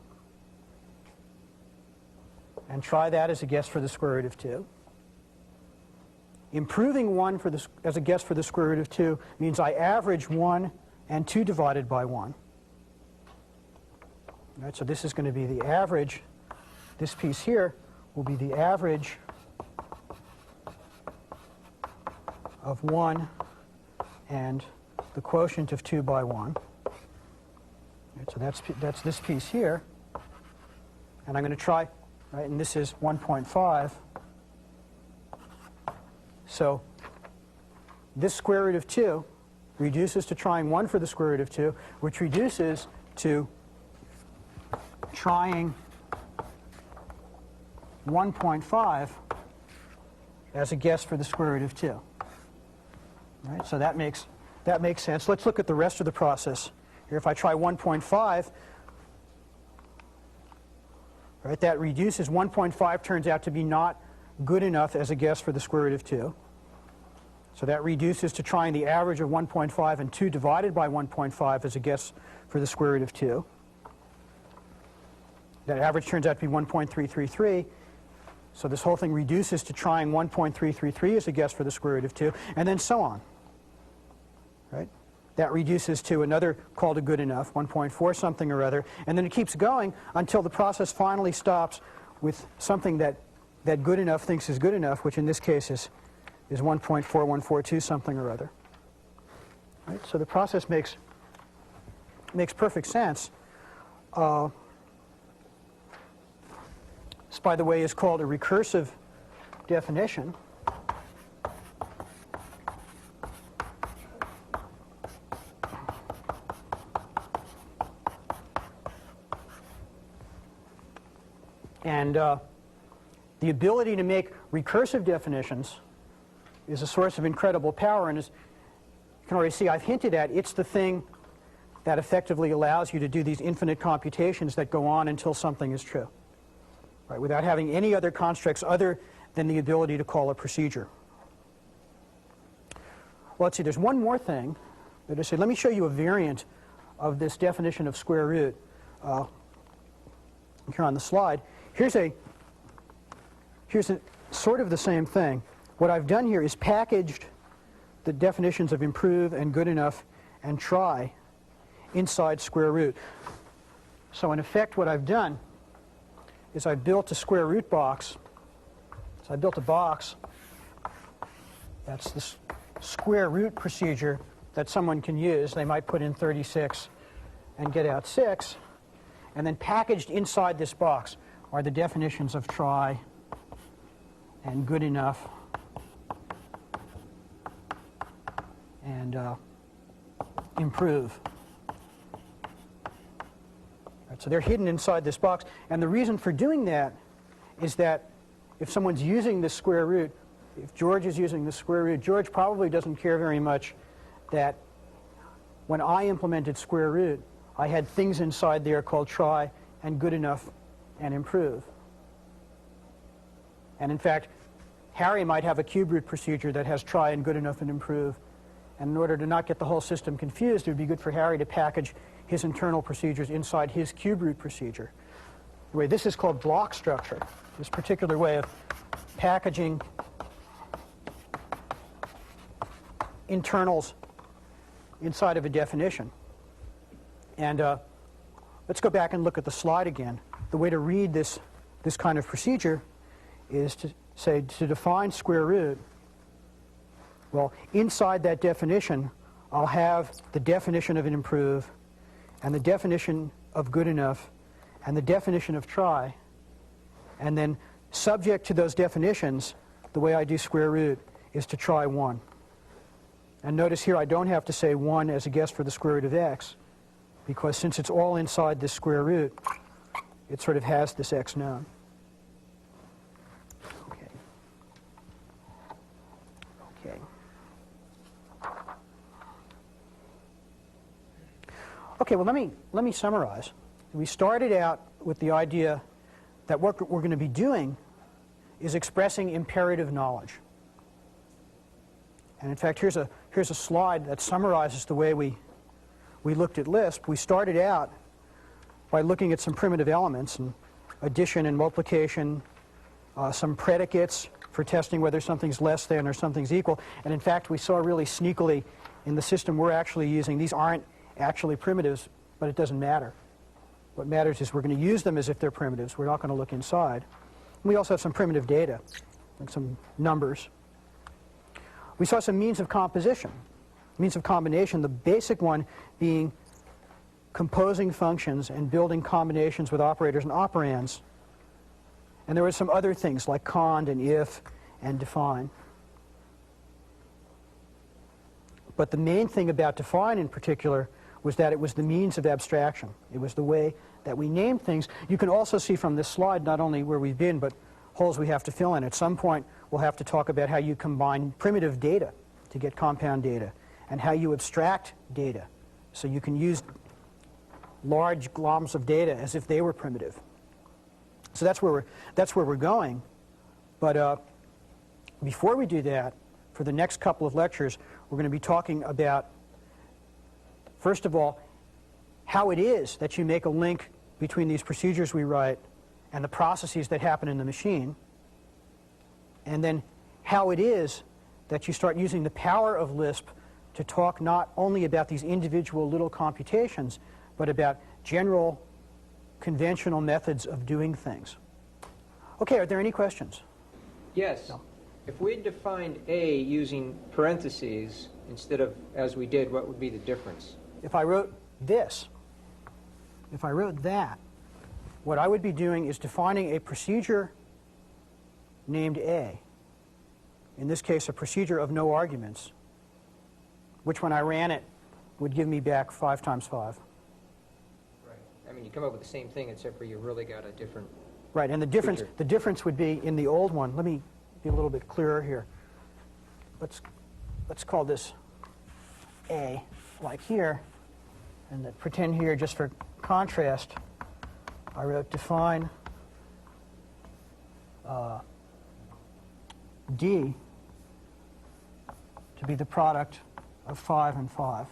And try that as a guess for the square root of 2. Improving 1 as a guess for the square root of 2 means I average 1 and 2 divided by 1. Right, so this is going to be the average. This piece here will be the average of 1 and the quotient of 2 by 1. Right, so that's this piece here. And I'm going to try, right, and this is 1.5. So this square root of 2 reduces to trying 1 for the square root of 2, which reduces to trying 1.5 as a guess for the square root of 2. Right? So that makes sense. Let's look at the rest of the process. Here, if I try 1.5, Right? That reduces 1.5 turns out to be not good enough as a guess for the square root of 2. So that reduces to trying the average of 1.5 and 2 divided by 1.5 as a guess for the square root of 2. That average turns out to be 1.333. So this whole thing reduces to trying 1.333 as a guess for the square root of 2, and then so on. Right? That reduces to another called a good enough, 1.4 something or other, and then it keeps going until the process finally stops with something that good enough thinks is good enough, which in this case is 1.4142 something or other. Right? So the process makes perfect sense. This, by the way, is called a recursive definition. And the ability to make recursive definitions is a source of incredible power. And as you can already see, I've hinted at, it's the thing that effectively allows you to do these infinite computations that go on until something is true, right, without having any other constructs other than the ability to call a procedure. Well, let's see, there's one more thing that I said. Let me show you a variant of this definition of square root here on the slide. Here's a sort of the same thing. What I've done here is packaged the definitions of improve and good enough and try inside square root. So in effect, what I've done is I've built a square root box. So I built a box that's the square root procedure that someone can use. They might put in 36 and get out 6. And then packaged inside this box are the definitions of try and good enough and improve. Right, so they're hidden inside this box. And the reason for doing that is that if someone's using this square root, if George is using the square root, George probably doesn't care very much that when I implemented square root, I had things inside there called try and good enough and improve. And in fact, Harry might have a cube root procedure that has try and good enough and improve. And in order to not get the whole system confused, it would be good for Harry to package his internal procedures inside his cube root procedure. The way this is called block structure, this particular way of packaging internals inside of a definition. And let's go back and look at the slide again. The way to read this kind of procedure is to say, to define square root, well, inside that definition, I'll have the definition of an improve, and the definition of good enough, and the definition of try, and then subject to those definitions, the way I do square root is to try 1. And notice here I don't have to say 1 as a guess for the square root of x, because since it's all inside this square root, it sort of has this x known. Okay, well, let me summarize. We started out with the idea that what we're going to be doing is expressing imperative knowledge. And in fact, here's a slide that summarizes the way we looked at Lisp. We started out by looking at some primitive elements, and addition and multiplication, some predicates for testing whether something's less than or something's equal. And in fact, we saw really sneakily in the system we're actually using, these aren't actually primitives, but it doesn't matter. What matters is we're going to use them as if they're primitives. We're not going to look inside. And we also have some primitive data, like some numbers. We saw some means of composition, means of combination, the basic one being composing functions and building combinations with operators and operands. And there were some other things like cond and if and define. But the main thing about define in particular was that it was the means of abstraction. It was the way that we named things. You can also see from this slide not only where we've been, but holes we have to fill in. At some point, we'll have to talk about how you combine primitive data to get compound data, and how you abstract data. So you can use large globs of data as if they were primitive. So that's where we're going. But before we do that, for the next couple of lectures, we're going to be talking about, first of all, how it is that you make a link between these procedures we write and the processes that happen in the machine, and then how it is that you start using the power of Lisp to talk not only about these individual little computations, but about general conventional methods of doing things. Okay, are there any questions? Yes. No. If we defined A using parentheses instead of as we did, what would be the difference? If I wrote this, if I wrote that, what I would be doing is defining a procedure named A, in this case a procedure of no arguments, which when I ran it would give me back 5 times 5. Right. I mean, you come up with the same thing except for you really got a different... Right, and the difference would be in the old one. Let me be a little bit clearer here. Let's call this A, like here, and pretend here, just for contrast, I wrote define D to be the product of 5 and 5.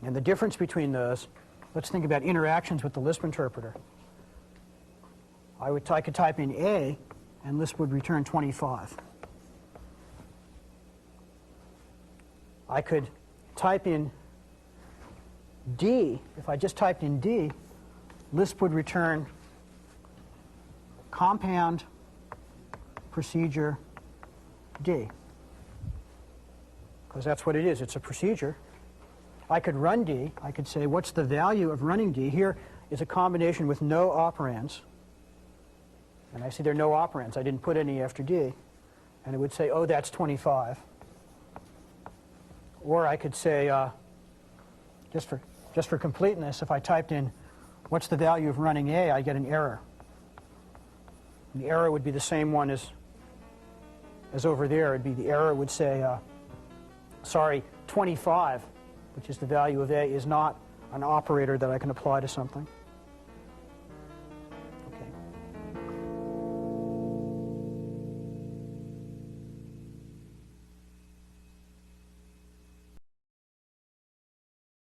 And the difference between those, let's think about interactions with the Lisp interpreter. I could type in A, and Lisp would return 25. I could type in D. If I just typed in D, Lisp would return compound procedure D, because that's what it is. It's a procedure. I could run D. I could say, what's the value of running D? Here is a combination with no operands. And I see there are no operands. I didn't put any after D. And it would say, oh, that's 25. Or I could say, just for completeness, if I typed in, what's the value of running A, I get an error. And the error would be the same one as over there. The error would say, sorry, 25, which is the value of A, is not an operator that I can apply to something.